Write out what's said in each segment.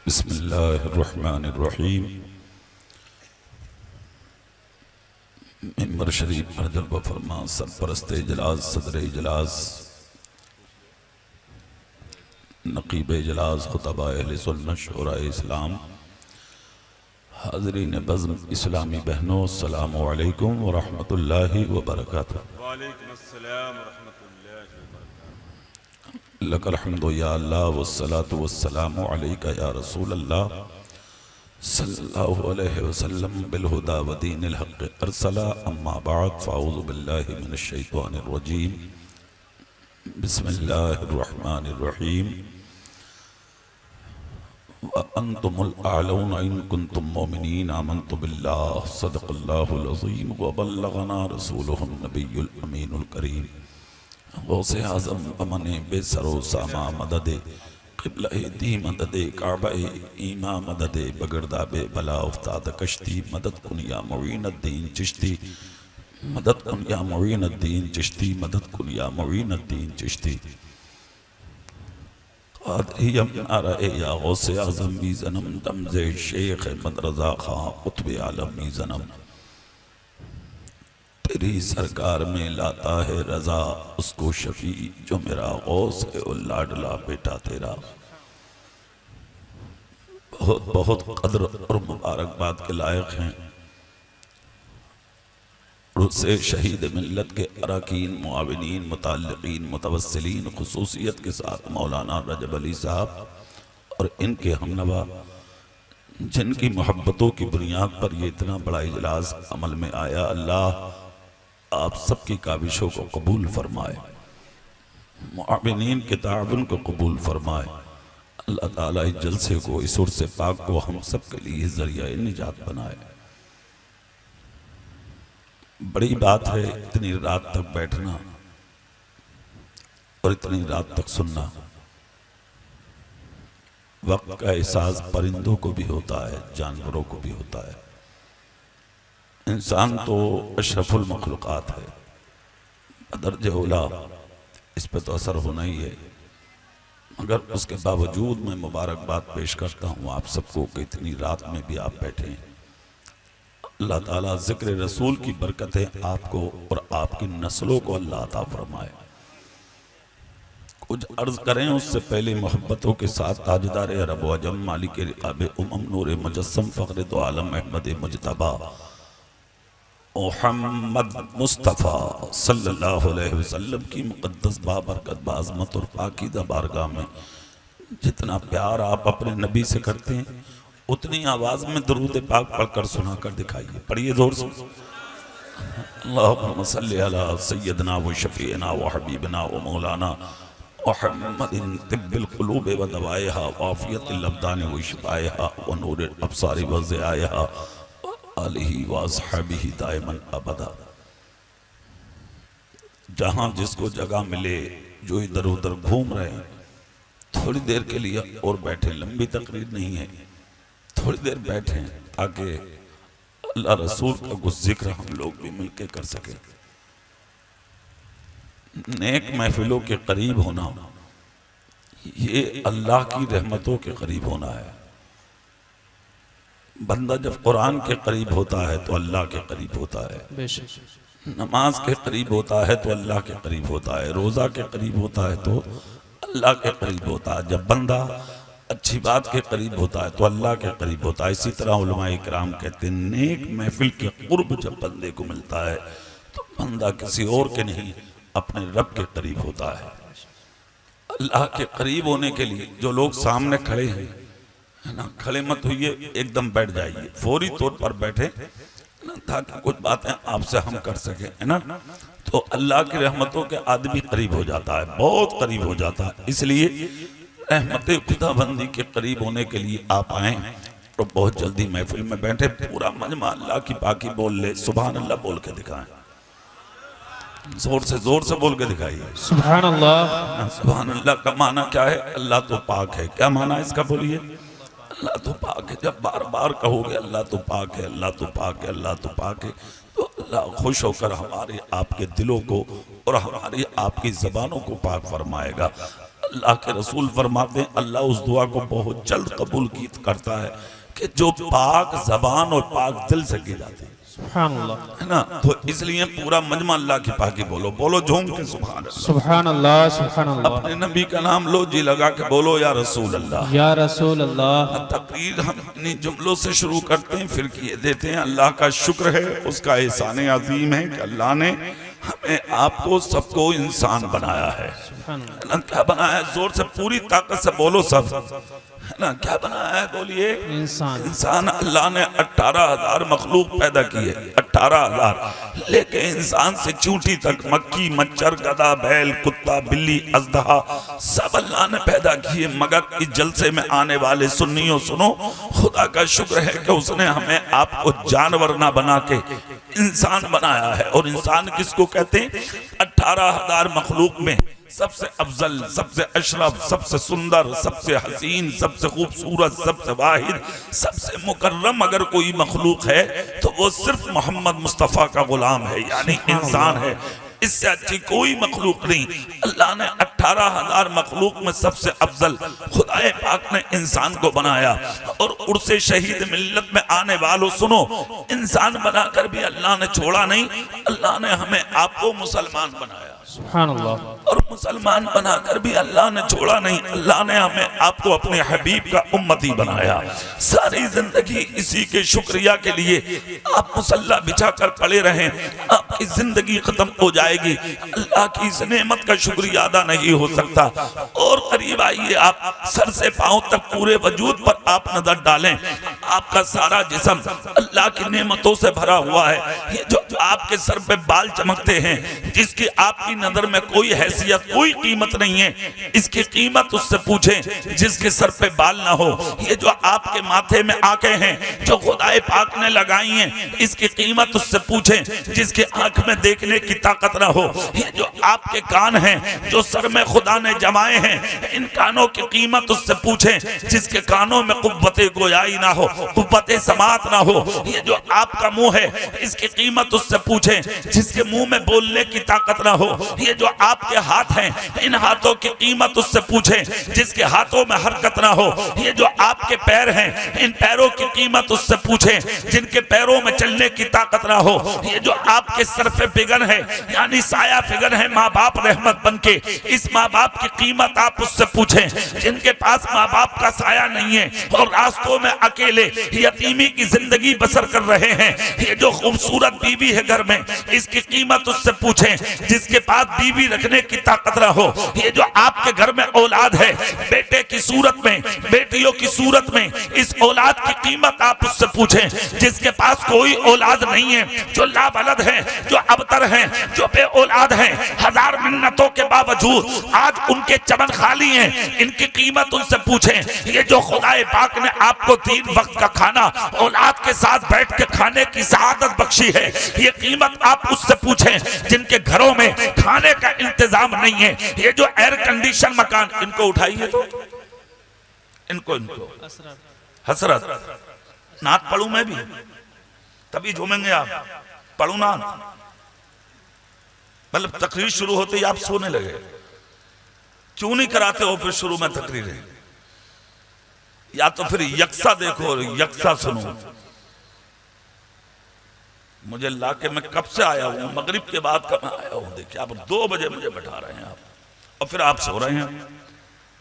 बिस्मिल्लाहिर्रहमानिर्रहीम। मिंबर शरीफ पर जल्वा फरमा सरपरस्त इजलास सदर इजलास नकीब इजलास खुतबा अहले सुन्नत शुराए इस्लाम हाज़रीन बज़्म इस्लामी बहनों अस्सलामु अलैकुम व रहमतुल्लाहि व बरकातुहू। वालेकुम अस्सलाम व रहमतुल्लाहि व बरकातुहू। लकल हम्दु या अल्लाह वस्सलातु वस्सलामु अलैका या रसूल अल्लाह सल्लल्लाहु अलैहि वसल्लम बिल हुदा व दीनिल हक़ अरसला अम्मा बाद फ़अऊज़ु बिल्लाहि मिनश शैतानिर रजीम बिस्मिल्लाहिर रहमानिर रहीम व अंतुमुल आलौना इन कुंतुम मोमिनीन आमन्तु बिल्लाहि सदक़ल्लाहुल अज़ीम व बल्लगना रसूलुहुन नबियुल अमीनुल करीम गौसे आज़म अमने बेसरो सामा मददे क़िबला दी मददे काबा ईमा मददे बगरदा बे बला उफ्ताद कश्ती मदद कुन या मुईनुद्दीन चिश्ती मदद कुन या मुईनुद्दीन चिश्ती मदद कुन या मुईनुद्दीन चिश्ती क़ादियम नारे या गौसे आज़म भी ज़नम दमज़े शेख अहमद रज़ा खां क़ुत्ब आलम भी ज़नम तेरी सरकार में लाता है रजा उसको शफी जो मेरा गौस है और लाडला बेटा तेरा। बहुत बहुत कद्र और मुबारकबाद के लायक हैं रुसे शहीद मिल्लत के अरकान मुआविनीन मुताल्लिकीन मुतवस्सिलीन खुसूसियत के साथ मौलाना रजब अली साहब और इनके हमनवा जिनकी मोहब्बतों की बुनियाद पर ये इतना बड़ा इजलास अमल में आया। अल्लाह आप सबकी काविशों को कबूल फरमाए, मुआविनीन के ताउन को कबूल फरमाए। अल्लाह ताला इस जलसे को इस उर्स पाक को हम सब के लिए जरिया निजात बनाए। बड़ी बात है इतनी रात तक बैठना और इतनी रात तक सुनना। वक्त का एहसास परिंदों को भी होता है, जानवरों को भी होता है। इंसान तो अशरफुल मखलूक़ात है, बदर्ज औला, इस पे तो असर होना ही है। मगर उसके बावजूद मैं मुबारकबाद पेश करता हूँ आप सबको कि इतनी रात में भी आप बैठे हैं। अल्लाह ताला ज़िक्र रसूल की बरकतें आपको और आपकी नस्लों को अल्लाह अता फरमाए। कुछ अर्ज करें उससे पहले मोहब्बतों के साथ ताजदार अरब व अजम मालिक रिक़ाब उमम नूर मुजस्सम फ़ख्र दो आलम अहमद मुजतबा मोहम्मद मुस्तफ़ा सल्लल्लाहु अलैहि वसल्लम की मुक़द्दस बाबरकत बाज़मत और पाकीज़ा बारगाह में जितना प्यार आप अपने नबी से करते हैं उतनी आवाज़ में दरूद पाक पढ़कर सुना कर दिखाइए। पढ़िए जोर से। अल्लाहुम्मा सल्लि अला सय्यदना व शफ़ीना व हबीबना व मौलाना मुहम्मदिन तिब्बिल क़ुलूब व दवाइहा व आफ़ियतिल अब्दान व शिफ़ाइहा व नूरिल अब्सार व ज़ियाइहा आलिही व अस्हाबिही दाइमन अबदा। जहाँ जिसको जगह मिले, जो इधर उधर घूम रहे हैं, थोड़ी देर के लिए और बैठे। लंबी तकरीर नहीं है, थोड़ी देर बैठे ताकि अल्लाह रसूल का कुछ जिक्र हम लोग भी मिलके कर सके। नेक महफिलों के करीब होना ये अल्लाह की रहमतों के करीब होना है। बंदा जब कुरान के करीब होता है तो अल्लाह के करीब होता है, नमाज के करीब होता है तो अल्लाह के करीब होता है, रोज़ा के करीब होता है तो अल्लाह के करीब होता है। जब बंदा अच्छी बात के करीब होता है तो अल्लाह के करीब होता है। इसी तरह उलमाए किराम कहते हैं नेक महफिल के कुर्ब जब बंदे को मिलता है तो बंदा किसी और के नहीं अपने रब के करीब होता है। अल्लाह के करीब होने के लिए जो लोग सामने खड़े हैं है ना, खड़े मत होइए, एकदम बैठ जाइए, फौरी तौर पर बैठे ना, ताकि कुछ बातें आपसे हम कर सके, है ना। तो अल्लाह की रहमतों के आदमी करीब हो जाता है, बहुत करीब हो जाता है। इसलिए रहमत खुदाबंदी के करीब होने के लिए आप आए तो बहुत जल्दी महफिल में बैठे। पूरा मजमा अल्लाह की पाकी बोल ले, सुभान अल्लाह बोल के दिखाएं, जोर से बोल के दिखाइए सुभान अल्लाह। सुभान अल्लाह का माना क्या है? अल्लाह तो पाक है। क्या माना इसका बोलिए? अल्लाह तो पाक है। जब बार बार कहोगे अल्लाह तो पाक है, अल्लाह तो पाक है, अल्लाह तो पाक है, तो अल्लाह खुश होकर हमारे आपके दिलों को और हमारी आपकी ज़बानों को पाक फरमाएगा। अल्लाह के रसूल फरमाते हैं अल्लाह उस दुआ को बहुत जल्द कबूल करता है कि जो पाक जबान और पाक दिल से की जाती है, है ना। तो इसलिए पूरा मजमा अल्लाह की पाकी बोलो, बोलो झूम के सुभान अल्लाह, सुभान अल्लाह। अपने नबी का नाम लो, जी लगा के बोलो या रसूल अल्लाह, या रसूल अल्लाह। तकरीर हम इन्हीं जुमलों से शुरू करते हैं, फिर किए देते हैं। अल्लाह का शुक्र है, उसका एहसान अजीम है कि अल्लाह ने हमें आपको सबको इंसान बनाया है। क्या बनाया है? जोर से पूरी ताकत से बोलो सब, है ना। क्या बनाया है? बोलिए इंसान। इंसान अल्लाह ने 18,000 मखलूक पैदा की है, 18,000। लेकिन इंसान से चूंटी तक, मक्खी, मच्छर, गधा, बैल, कुत्ता, बिल्ली, अजदहा सब अल्लाह ने पैदा किए। मगर इस जलसे में आने वाले सुन्नियों सुनो, खुदा का शुक्र है कि उसने हमें आपको जानवर ना बना के इंसान बनाया है। और इंसान किसको कहते हैं? 18,000 मखलूक में सबसे अफजल, सबसे अशरफ, सबसे सुंदर, सबसे हसीन, सबसे खूबसूरत, सबसे वाहिद, सबसे मुकर्रम अगर कोई मखलूक है तो वो सिर्फ मोहम्मद मुस्तफ़ा का गुलाम है, यानी इंसान है। इससे अच्छी कोई मखलूक नहीं। अल्लाह ने 18,000 मखलूक में सबसे अफजल खुदाए पाक ने इंसान को बनाया। और उर्से शहीद मिल्लत में आने वालों सुनो, इंसान बनाकर भी अल्लाह ने छोड़ा नहीं, अल्लाह ने हमें आपको मुसलमान बनाया। सुभान अल्लाह। और मुसलमान बनाकर भी अल्लाह ने छोड़ा नहीं, अल्लाह ने हमें आपको अपने हबीब का उम्मती बनाया। सारी जिंदगी इसी के शुक्रिया के लिए आप मुसल्ला बिछा कर पड़े रहें, आपकी जिंदगी खत्म हो जाएगी। अल्लाह की इस नेमत का शुक्रिया अदा नहीं हो सकता। और करीब आइए, आप सर से पांव तक पूरे वजूद पर आप नजर डालें, आपका सारा जिस्म अल्लाह की नेमतों से भरा हुआ है। ये जो आपके सर पे बाल चमकते हैं, जिसकी आपकी नजर में कोई हैसियत, कोई कीमत नहीं है, इसकी कीमत उससे पूछें जिसके सर पे बाल ना हो। ये जो आपके माथे में आंखें हैं जो खुदाए पाक ने लगाई हैं, इसकी कीमत उससे पूछें जिसके आंख में देखने की ताकत ना हो। ये जो आपके कान हैं जो सर में खुदा ने जमाए हैं, इन कानों की कीमत उससे पूछें जिसके कानों में कुव्वते गोयाई ना हो, कुव्वते समात ना हो। ये जो आपका मुंह है, इसकी कीमत उससे पूछें जिसके मुंह में बोलने की ताकत ना हो। ये जो आपके हाथ हैं, इन हाथों की कीमत उससे पूछें जिसके हाथों में हरकत ना हो। ये जो आपके पैर हैं, इन पैरों की कीमत उससे पूछें जिनके पैरों में चलने की ताकत ना हो। ये जो आपके सर पे फिगर है, यानी साया फिगर है माँ बाप रहमत बनके, इस माँ बाप की कीमत आप उससे पूछें जिनके पास माँ बाप का साया नहीं है और रास्तों में अकेले यतीमी की जिंदगी बसर कर रहे हैं। ये जो खूबसूरत बीवी है घर में, इसकी कीमत उससे पूछें जिसके पास बीवी रखने की ताकत ना हो। ये जो आपके घर में औलाद है, बेटे की सूरत में, बेटियों की सूरत में, इस औलाद की कीमत आप उससे पूछें जिसके पास कोई औलाद नहीं है, जो लाबलद है, जो अबतर है, जो बे औलाद है। हजार मिन्नतों के बावजूद आज उनके चमन खाली हैं, इनकी कीमत उनसे पूछें। ये जो खुदाए पाक ने आपको 3 वक्त का खाना औलाद के साथ बैठ के खाने की सआदत बख्शी है, ये कीमत आप उससे पूछें जिनके घरों में खाने का इंतजाम नहीं है। ये जो एयर कंडीशन मकान, इनको उठाइए तो इनको हसरत नात पढ़ू मैं भी, तभी झूमेंगे आप। पढ़ू ना, मतलब तकरीर शुरू होते ही आप सोने लगे। क्यों नहीं कराते हो फिर शुरू में तकरीरें? या तो फिर यक्सा देखो और यक्सा सुनो। मुझे लाके मैं कब से आया हूँ, मगरिब के बाद कब आया हूँ। देखिए आप 2 बजे मुझे बैठा रहे हैं आप, और फिर आप सो रहे हैं।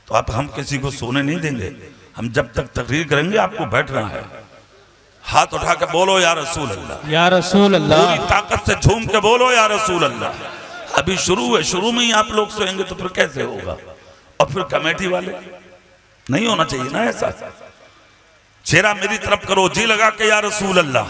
तो आप हम किसी को सोने नहीं देंगे। हम जब तक तकरीर करेंगे आपको बैठना है। हाथ उठा के बोलो या रसूल अल्लाह, या रसूल अल्लाह। पूरी ताकत से झूम के बोलो या रसूल अल्लाह। अभी शुरू है, शुरू में ही आप लोग सोएंगे तो फिर कैसे होगा? और फिर कमेटी वाले, नहीं होना चाहिए ना ऐसा। चेहरा मेरी तरफ करो, जी लगा के या रसूल अल्लाह,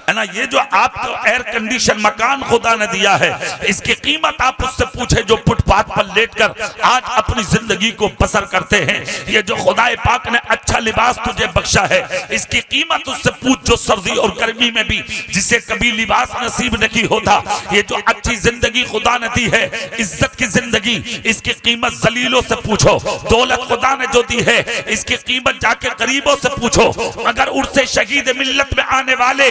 है ना। ये जो आपको एयर कंडीशन मकान खुदा ने दिया है, इसकी कीमत आप उससे पूछे जो फुटपाथ पर लेटकर आज अपनी जिंदगी को बसर करते हैं। ये जो खुदाए पाक ने अच्छा लिबास तुझे बख्शा है, इसकी कीमत उससे पूछ जो सर्दी और गर्मी में भी जिसे कभी लिबास नसीब नहीं होता। ये जो अच्छी जिंदगी खुदा ने दी है, इज्जत की जिंदगी, इसकी कीमत जलीलों से पूछो। दौलत खुदा ने जो दी है, इसकी कीमत जाके गरीबों से पूछो। मगर उर्से शहीद मिल्लत में आने वाले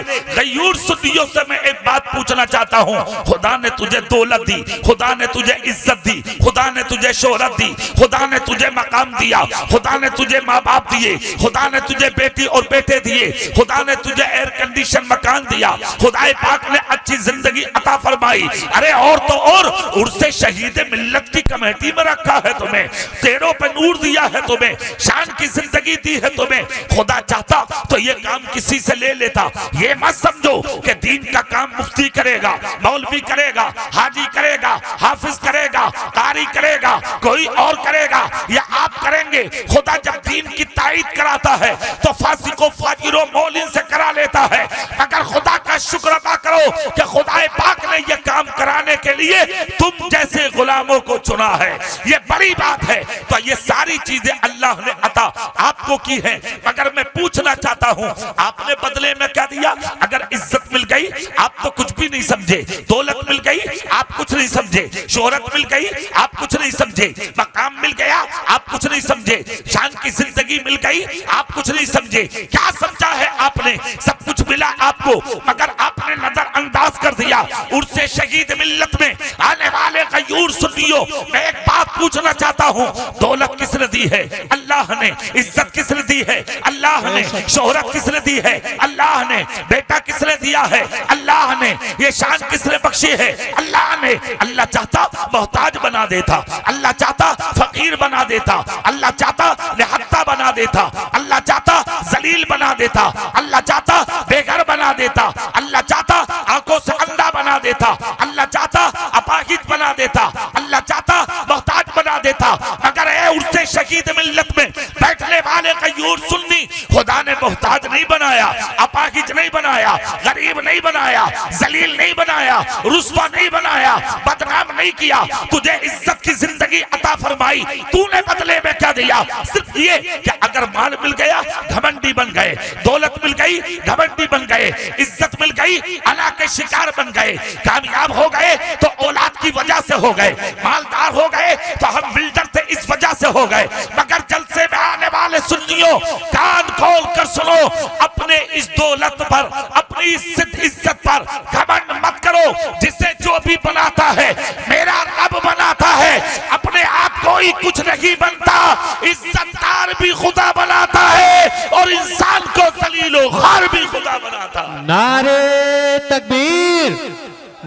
कयूर सुन्नियों से मैं एक बात पूछना चाहता हूँ। खुदा ने तुझे दौलत दी, खुदा ने तुझे इज्जत दी, खुदा ने तुझे शोहरत दी, खुदा ने तुझे मकाम दिया, खुदा ने तुझे माँ बाप दिए, खुदा ने तुझे बेटी और बेटे दिए, खुदा ने तुझे एयर कंडीशन मकान दिया, खुदा पाक ने अच्छी जिंदगी अता फरमाई। अरे और तो और उर्से शहीद मिल्लत की कमेटी में रखा है तुम्हें, तेरों पे नूर दिया है तुम्हें, शान की जिंदगी दी है तुम्हें। खुदा चाहता तो ये काम किसी से ले लेता। ये मत समझो कि दीन का काम मुफ्ती करेगा, मौलवी करेगा, हाजी करेगा, हाफिज करेगा, कारी करेगा, कोई और करेगा या आप करेंगे। खुदा जब दीन की ताईद कराता है तो फासिको फाजिरों मौलिन से करा लेता है। अगर खुदा का शुक्र अदा करो कि खुदा पाक ने ये काम कराने के लिए तुम जैसे गुलामों को चुना है, ये बड़ी बात है। तो ये सारी चीजें अल्लाह ने अता आपको की है। मगर मैं पूछना चाहता हूं, आपने बदले में क्या दिया? अगर इज्जत मिल गई आप तो कुछ भी नहीं समझे, दौलत मिल गई आप कुछ नहीं समझे, शोहरत मिल गई आप कुछ नहीं समझे, मकाम मिल गया आप कुछ नहीं समझे, शान की जिंदगी मिल गई आप कुछ नहीं समझे। क्या समझा है आपने? सब कुछ मिला आपको, मगर आपने नजरअंदाज कर दिया। उर्से शहीद मिल्लत में आने वाले कयूर सुन्नियों, मैं एक बात पूछना चाहता हूं, दौलत किसने दी है? अल्लाह ने। इज्जत किसने दी है? अल्लाह ने। शोहरत किसने दी है? अल्लाह ने। बेटा किसने दिया है? अल्लाह ने। ये शान किसने बख्शी है? अल्लाह ने। अल्लाह चाहता मोहताज बना देता, अल्लाह चाहता फकीर बना देता, अल्लाह चाहता निहत्ता बना देता, अल्लाह चाहता जलील बना देता, अल्लाह चाहता बेघर बना देता, अल्लाह चाहता आंखों से अंधा बना देता, अल्लाह चाहता अपाहिज बना देता, अल्लाह चाहता मोहताज बना देता। मगर उससे शहीद मिल्लत में बैठने वाले कयूर सुन्नी खुदा ने मोहताज नहीं बनाया, अपाहिज नहीं बनाया, गरीब नहीं बनाया, जलील नहीं बनाया, रुस्वा नहीं बनाया, बदनाम नहीं किया। तुझे इज्जत की जिंदगी अता फरमाई। तूने बदले में क्या दिया? सिर्फ ये कि अगर माल मिल गया घमंडी बन गए, दौलत मिल गई घमंडी बन गए, इज्जत मिल गई अना के शिकार बन गए, कामयाब हो गए तो औलाद की वजह से हो गए, मालदार हो गए तो हम बिल्डर थे इस वजह से हो गए। मगर जलसे में आने वाले सुन्नियों कान खोल कर सुनो, अपने इस दौलत पर, अपनी इज्जत पर घमंड मत करो। जिसे जो भी बनाता है मेरा रब बनाता है, अपने आप कोई कुछ नहीं बनता। इज्जतदार भी खुदा बनाता है और इंसान को जलीलो खार भी खुदा बनाता है। नारे तकबीर,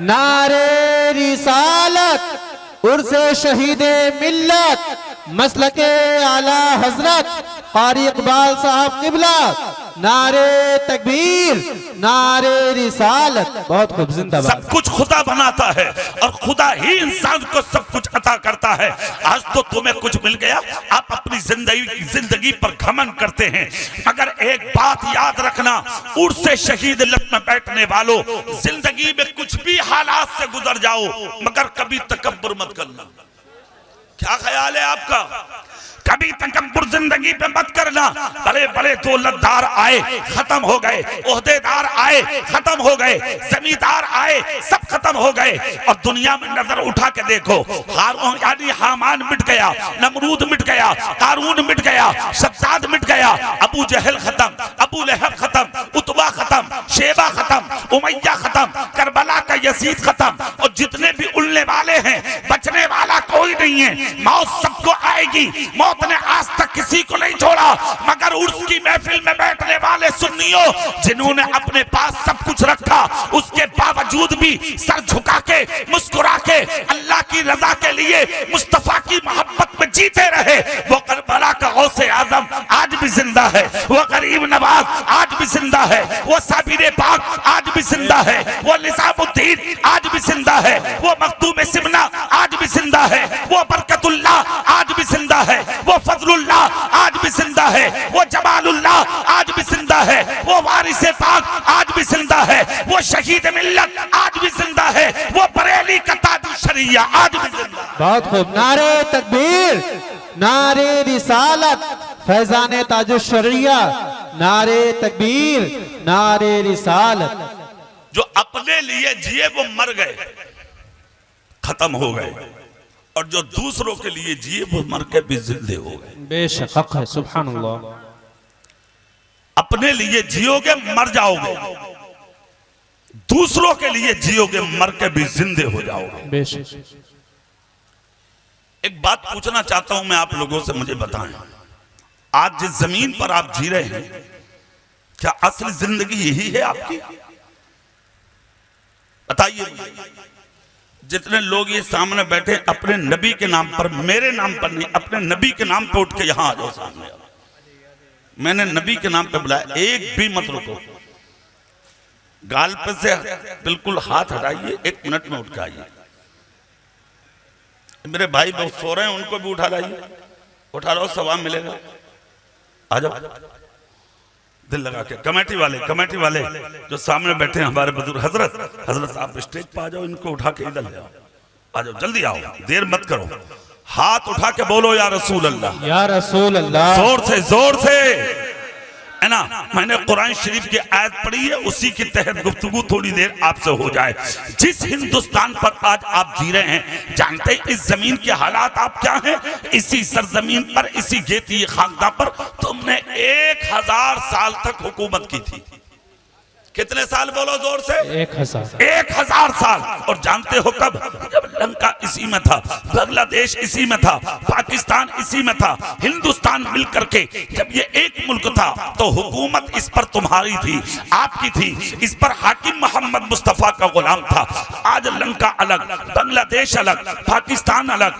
नारे रिसालत, उर्से शहीदे मिल्लत, मसलके आला हजरत कारी इकबाल साहब किबला। नारे तकबीर, नारे रिसालत। बहुत खूब, जिंदाबाद। सब कुछ खुदा बनाता है और खुदा ही इंसान को सब कुछ अता करता है। आज तो तुम्हें कुछ मिल गया, आप अपनी जिंदगी पर घमंड करते हैं। मगर एक बात याद रखना, उर्से शहीद लत में बैठने वालों, जिंदगी में कुछ भी हालात से गुजर जाओ मगर कभी तकब्बुर मत करना। क्या ख्याल है आपका? कभी तकब्बुर जिंदगी पे मत करना। बड़े बड़े दौलतदार आए खत्म हो गए, ओहदेदार आए खत्म हो गए, जमींदार आए सब खत्म हो गए। और दुनिया में नजर उठा के देखो, यानी हामान मिट गया, नमरूद मिट गया, कारून मिट गया, शद्दाद मिट गया, अबू जहल खत्म, अबू लहब खत्म, उतबा खत्म, शेबा खत्म, उमैया खत्म, करबला का यजीद खत्म। और जितने भी उड़ने वाले हैं बचने वाला कोई नहीं है। मौत सबको आएगी, मौत ने आज तक किसी को नहीं छोड़ा। मगर उर्स की महफिल में बैठने वाले सुन्नियों, जिन्होंने अपने पास सब कुछ रखा, उसके बावजूद भी सर झुका के मुस्कुरा के अल्लाह की रजा के लिए मुस्तफा की मोहब्बत में जीते रहे। वो करबला का गौसे आजम आज भी जिंदा है, वो गरीब नवाज आज भी जिंदा है, वो साबिर पाक आज भी जिंदा है, वो निजामुद्दीन आज भी जिंदा है, वो मखदूम सिमना आज भी जिंदा है, वो बरकतुल्लाह आज भी जिंदा है, वो फजलुल्लाह आज भी जिंदा है, वो जमालुल्लाह आज भी जिंदा है, वो वारिस पाक आज भी जिंदा है, वो शहीद मिल्लत आज भी जिंदा है, वो बरेली का ताज शरिया आज भी जिंदा है। बहुत खूब। नारे तकबीर, नारे रिसालत, फैजान ताज शरिया। नारे तकबीर, नारे रिसालत। जो अपने लिए जिए वो मर गए, खत्म हो गए, और जो दूसरों के लिए जिए वो मर के भी जिंदे हो गए। बेशक हक है, सुभान अल्लाह। अपने लिए जियोगे मर जाओगे, दूसरों के लिए जियोगे, मर के भी जिंदे हो जाओगे। बेशक। एक बात पूछना चाहता हूं मैं आप लोगों से, मुझे बताएं, आज जिस जमीन पर आप जी रहे हैं, क्या असली जिंदगी यही है आपकी? बताइए। जितने लोग ये सामने बैठे अपने नबी के नाम पर, मेरे नाम पर नहीं, अपने नबी के नाम पे उठ के यहां आ जाओ सामने। मैंने नबी के नाम पे बुलाया, एक भी मत रुको, गाल पे से बिल्कुल हाथ हटाइए, 1 मिनट में उठ के आइए। मेरे भाई बहुत सो रहे हैं, उनको भी उठा लाइए, उठा लो, सवाब मिलेगा। आ जाओ, दिल लगा के। कमेटी वाले जो सामने बैठे हैं, हमारे बुजुर्ग हजरत आप स्टेज पर आ जाओ, इनको उठा के इधर ले आओ। आ जाओ, जल्दी आओ, देर मत करो। हाथ उठा के बोलो या रसूल अल्लाह, या रसूल अल्लाह। जोर से है ना। मैंने कुरान शरीफ की आयत पढ़ी है, उसी के तहत गुफ्तगू थोड़ी देर आपसे हो जाए। जिस हिंदुस्तान पर आज आप जी रहे हैं, जानते हैं इस जमीन के हालात आप क्या हैं? इसी सरजमीन पर, इसी गेती खाकदा पर तुमने 1000 साल तक हुकूमत की थी। कितने साल बोलो जोर से? 1000 साल। और जानते हो कब? जब लंका इसी में था, बांग्लादेश इसी में था, पाकिस्तान इसी में था, हिंदुस्तान मिलकर के जब ये एक मुल्क था तो हुकूमत इस पर तुम्हारी थी, आपकी थी। इस पर हाकिम मोहम्मद मुस्तफा का गुलाम था। आज लंका अलग, बांग्लादेश अलग, पाकिस्तान अलग,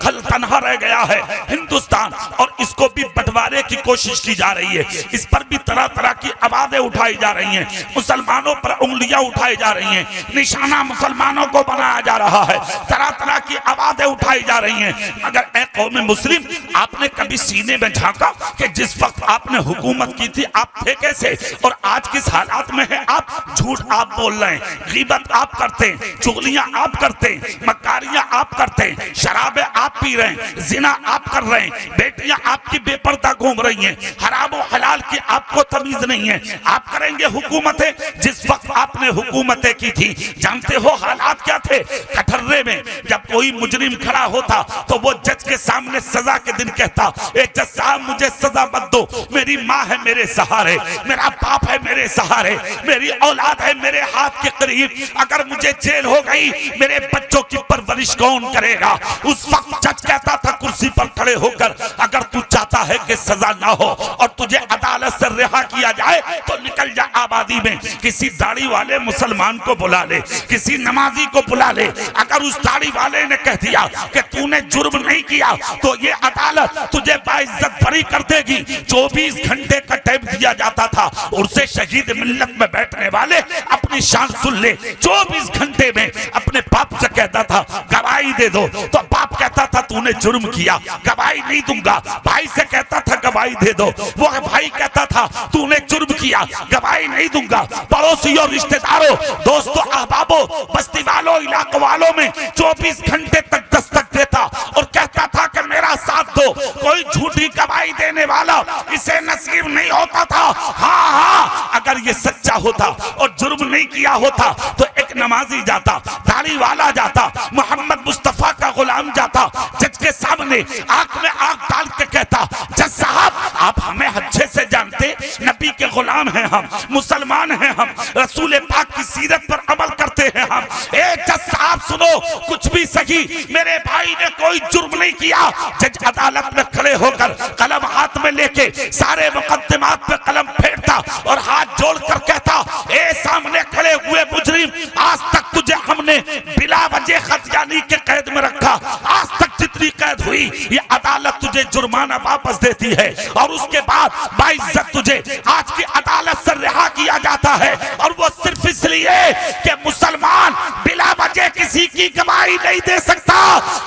खल तनहा रह गया है हिंदुस्तान, और इसको भी बंटवारे की कोशिश की जा रही है। इस पर भी तरह तरह की आवाजें उठाई जा रही हैं, मुसलमानों पर उंगलियां उठाई जा रही हैं, निशाना मुसलमानों को बनाया जा रहा है, तरह तरह की आवाजें उठाई जा रही हैं। मगर ए कौम मुस्लिम, आपने कभी सीने में झांका कि जिस वक्त आपने हुकूमत की थी आप थे कैसे, और आज किस हालात में है आप? झूठ आप बोल रहे हैं, गीबत आप करते हैं, चुगलियां आप करते हैं, मकारियां आप करते हैं, शराबे आप पी रहे हैं, जिना आप कर रहे हैं, बेटियां आपकी बेपर्दा घूम रही हैं, हराम और हलाल की आपको तमीज नहीं है। आप करेंगे हुकूमतें जिस वक्त आपने हुकूमतें की थी। जानते हो हालात क्या थे? कठर्रे में जब कोई मुजरिम खड़ा होता तो वो जज के सामने सजा के दिन कहता, ए जज साहब मुझे सजा मत दो, मेरी माँ है मेरे सहारे, मेरा बाप है मेरे सहारे, मेरी औलाद है मेरे हाथ के करीब, अगर मुझे जेल हो गई मेरे बच्चों की परवरिश कौन करेगा? उस वक्त जज कहता था कुर्सी पर खड़े होकर, अगर तू चाहता है कि सजा ना हो और तुझे अदालत से रिहा किया जाए तो निकल जा आबादी में, किसी दाढ़ी वाले मुसलमान को बुला ले, किसी नमाजी को बुला ले। अगर उस दाढ़ी वाले ने कह दिया कि तूने जुर्म नहीं किया तो ये अदालत तुझे बाइज्जत बरी कर देगी। 24 घंटे का टाइम दिया जाता था, उससे शहीद मिल्लत में बैठने वाले अपनी शान सुन ले। 24 घंटे में अपने बाप से कहता था गवाही दे दो, तो बाप कहता था तूने जुर्म किया, गवाही नहीं दूंगा। भाई से कहता था गवाही दे दो, वो भाई कहता था तूने जुर्म किया, गवाही नहीं दूंगा। पड़ोसियों, रिश्तेदारों, दोस्तों, अहबाबों, बस्ती वालों, इलाकों वालों में 24 घंटे तक दस्तक देता और कहता था कि मेरा साथ दो। कोई झूठी गवाही देने वाला इसे नसीब नहीं होता था। हाँ, अगर ये सच्चा होता और जुर्म नहीं किया होता तो एक नमाजी जाता, दाढ़ी वाला जाता, मोहम्मद मुस्तफा का गुलाम जाता, जज के सामने आंख में आंख डाल के कहता, जज साहब आप हमें अच्छे से जानते, नबी के गुलाम हैं हम, मुसलमान हैं हम, रसूल पाक की सीरत पर अमल करते हैं हम। जज साहब सुनो, कुछ भी सही, मेरे भाई ने कोई जुर्म नहीं किया। जज अदालत में खड़े होकर कलम हाथ में लेके सारे मुकद्दमात पे कलम फेरता और हाथ जोड़कर कहता, ए सामने खड़े हुए मुजरिम, आज तक तुझे हमने बिला वजह खतयानी के कैद में रखा, आज तक जितनी कैद हुई ये अदालत तुझे जुर्माना वापस देती है, और उसके बाद बाइज्जत तुझे आज की अदालत से रिहा किया जाता है, और वो सिर्फ इसलिए कि मुसलमान बिला वजह किसी की गवाही नहीं दे सकता।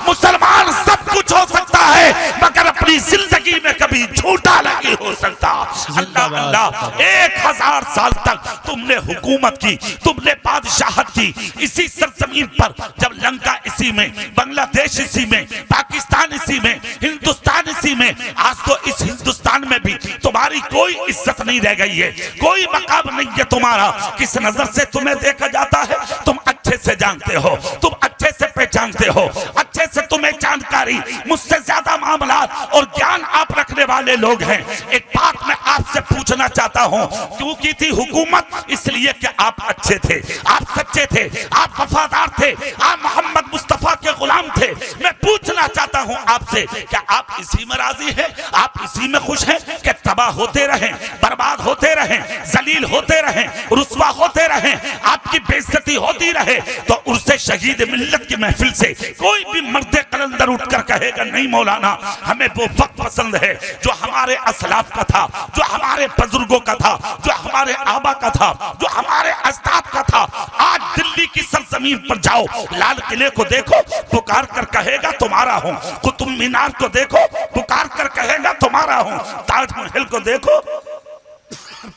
मुसलमान सब कुछ हो सकता है मगर अपनी जिंदगी में कभी झूठा नहीं हो सकता। अल्लाह अल्लाह, 1000 साल तक तुमने हुकूमत की, तुमने बादशाहत की इसी सरजमीन पर। जब लंका इसी में, बांग्लादेश इसी में, पाकिस्तान इसी में, हिंदुस्तान इसी में, आज तो इस हिंदुस्तान में भी तुम्हारी कोई इज्जत नहीं रह गई है, कोई मकाम नहीं है तुम्हारा। किस नजर से तुम्हें देखा जाता है तुम अच्छे से जानते हो, तुम अच्छे से पहचानते हो, अच्छे से तुम्हें जानकारी, मुझसे ज्यादा मामलात और ज्ञान आप रखने वाले लोग हैं। एक बात मैं आपसे पूछना चाहता हूं, क्यों की थी हुकूमत? इसलिए कि आप अच्छे थे, आप सच्चे थे, आप वफादार थे, आप मोहम्मद मुस्तफा के गुलाम थे। मैं पूछना चाहता हूं आपसे, क्या आप इसी में राजी हैं? आप इसी में खुश हैं कि तबाह होते रहें, बर्बाद होते रहें, जलील होते रहें, रुस्वा होते रहें, आपकी बेइज्जती होती रहे? तो उससे शहीद मिल्लत की महफिल से कोई भी मर्द कलंदर उठकर कहेगा नहीं मौलाना, हमें वो वक्त पसंद है जो हमारे असलाफ का था, जो हमारे बुजुर्गों का था, जो हमारे आबा का था, जो हमारे अस्ताद का था। आज दिल्ली की सरजमीन पर जाओ, लाल किले को देखो, पुकार कर कहेगा तुम्हारा हूं। कुतुब मीनार को देखो, पुकार कर कहेगा तुम्हारा हूं। ताजमहल को देखो,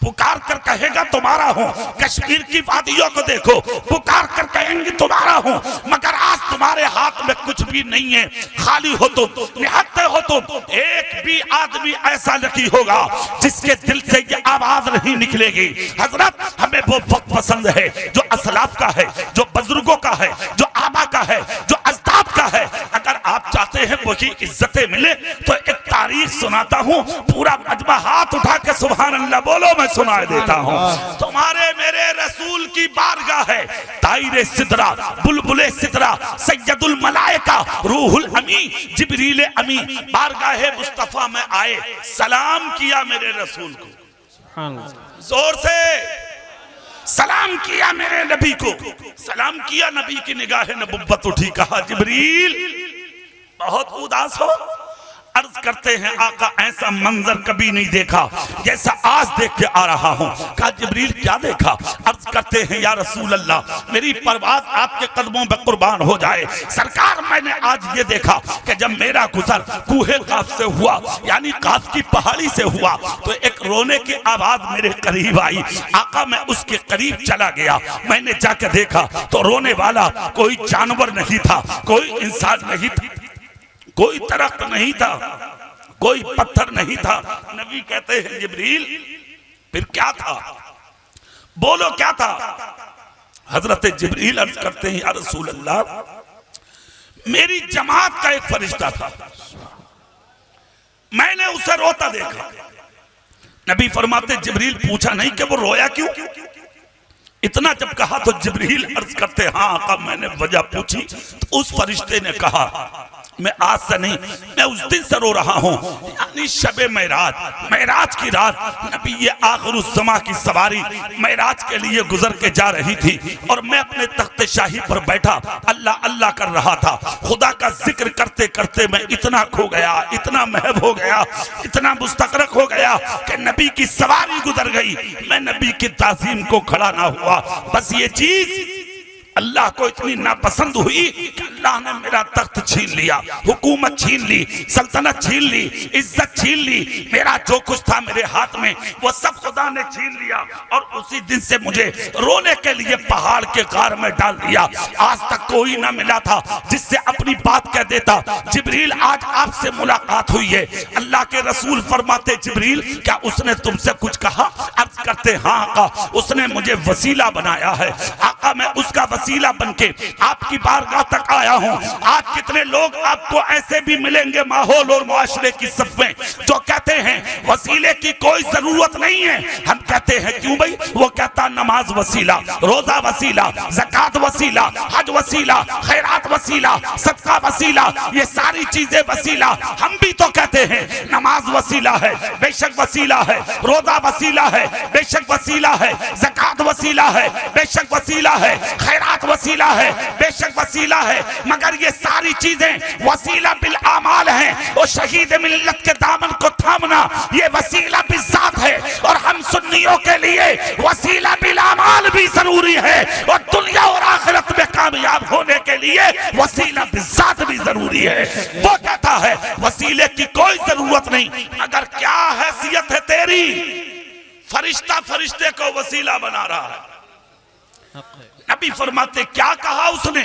पुकार कर कहेगा तुम्हारा हूं। कश्मीर की वादियों को देखो, पुकार कर कहेंगे तुम्हारा हूं। मगर आज तुम्हारे हाथ में कुछ भी नहीं है, खाली हो तुम, निहत्ते हो तुम। एक भी आदमी ऐसा नहीं होगा जिसके दिल से ये आवाज नहीं निकलेगी, हजरत हमें वो वक्त पसंद है जो असलाफ का है, जो बुजुर्गों का है, जो आबा का है, जो अजदाद का है। अगर आप चाहते हैं वही इज्जतें मिले तो एक तारीख सुनाता हूं, पूरा मजमा हाथ उठा के सुभान अल्लाह बोलो, मैं सुना देता हूं। तुम्हारे मेरे रसूल की बारगाह है, ताइरे सिदरा, बुलबुले सिदरा, सैयदुल मलाइका, रूहुल अमी, जिब्रील अमी, बारगाह मुस्तफा में आए, सलाम किया मेरे रसूल को, जोर से सलाम किया मेरे नबी को, सलाम किया, नबी की निगाह नबुव्वत उठी, कहा जिब्रील बहुत उदास हो? अर्ज करते हैं आका ऐसा मंजर कभी नहीं देखा जैसा आज देख के आ रहा हूं। कहा जिब्रील क्या देखा? अर्ज करते हैं या रसूल अल्लाह मेरी परवाज़ आपके कदमों में कुर्बान हो जाए। सरकार मैंने आज ये देखा कि जब मेरा गुजर कूहे काफ से हुआ, यानी काफ की पहाड़ी से हुआ, तो एक रोने की आवाज मेरे करीब आई। आका मैं उसके करीब चला गया, मैंने जाकर देखा तो रोने वाला कोई जानवर नहीं था, कोई इंसान नहीं था, कोई दरख्त नहीं था, कोई पत्थर नहीं था। नबी कहते हैं जिब्रील फिर क्या था? बोलो क्या था? हजरत जिब्रील अर्ज करते हैं या रसूल अल्लाह मेरी जमात का एक फरिश्ता था, मैंने उसे रोता देखा। नबी फरमाते जिब्रील पूछा नहीं कि वो रोया क्यों? इतना जब कहा तो जिब्रील अर्ज करते हाँ आका मैंने वजह पूछी तो उस फरिश्ते ने कहा मैं आज से नहीं, मैं उस दिन से रो रहा हूँ, यानी शबे मेराज, मेराज की रात नबी ये आखिरुज़्ज़मा की सवारी मेराज के लिए गुजर के जा रही थी और मैं अपने तख्त शाही पर बैठा अल्लाह अल्लाह कर रहा था। खुदा का जिक्र करते करते मैं इतना खो गया, इतना महब हो गया, इतना मुस्तगरक हो गया कि नबी की सवारी गुजर गई, मैं नबी की ताज़ीम को खड़ा ना हुआ। बस ये चीज अल्लाह को इतनी नापसंद हुई कि अल्लाह ने मेरा तख्त छीन लिया, हुकूमत छीन ली, सल्तनत छीन ली, इज्जत छीन ली, मेरा जो कुछ था मेरे हाथ में वो सब खुदा ने छीन लिया। और उसी दिन से मुझे रोने के लिए पहाड़ के गार में डाल दिया। आज तक कोई ना मिला था जिससे अपनी बात कह देता। जिब्रील आज आपसे मुलाकात हुई है। अल्लाह के रसूल फरमाते जिब्रील क्या उसने तुमसे कुछ कहा? अर्ज करते हाँ आका उसने मुझे वसीला बनाया है। आका मैं उसका वसीला बनके आपकी बारगाह तक आया हूं। आज कितने लोग आपको ऐसे भी मिलेंगे माहौल और मुआशरे की सफ में जो कहते हैं वसीले की कोई जरूरत नहीं है। हम कहते हैं क्यों भाई? वो कहता नमाज वसीला, रोजा वसीला, ज़कात वसीला, हज वसीला, खैरात वसीला, सदका वसीला, ये सारी चीजें वसीला। हम भी तो कहते हैं नमाज वसीला है, बेशक वसीला है, रोजा वसीला है, बेशक वसीला है, ज़कात वसीला है, बेशक वसीला है, खैरात वसीला है, बेशक वसीला है, मगर ये सारी चीजें वसीला बिल आमाल हैं। और शहीद मिल्लत के दामन को थामना ये वसीला बिज़ात है। और हम सुन्नियों के लिए वसीला बिल आमाल भी जरूरी है और दुनिया और आखिरत में कामयाब होने के लिए वसीला बिज़ात भी जरूरी है। वो कहता है वसीले की कोई जरूरत नहीं, मगर क्या हैसियत है तेरी? फरिश्ता फरिश्ते को वसीला बना रहा है। नबी फरमाते क्या कहा उसने?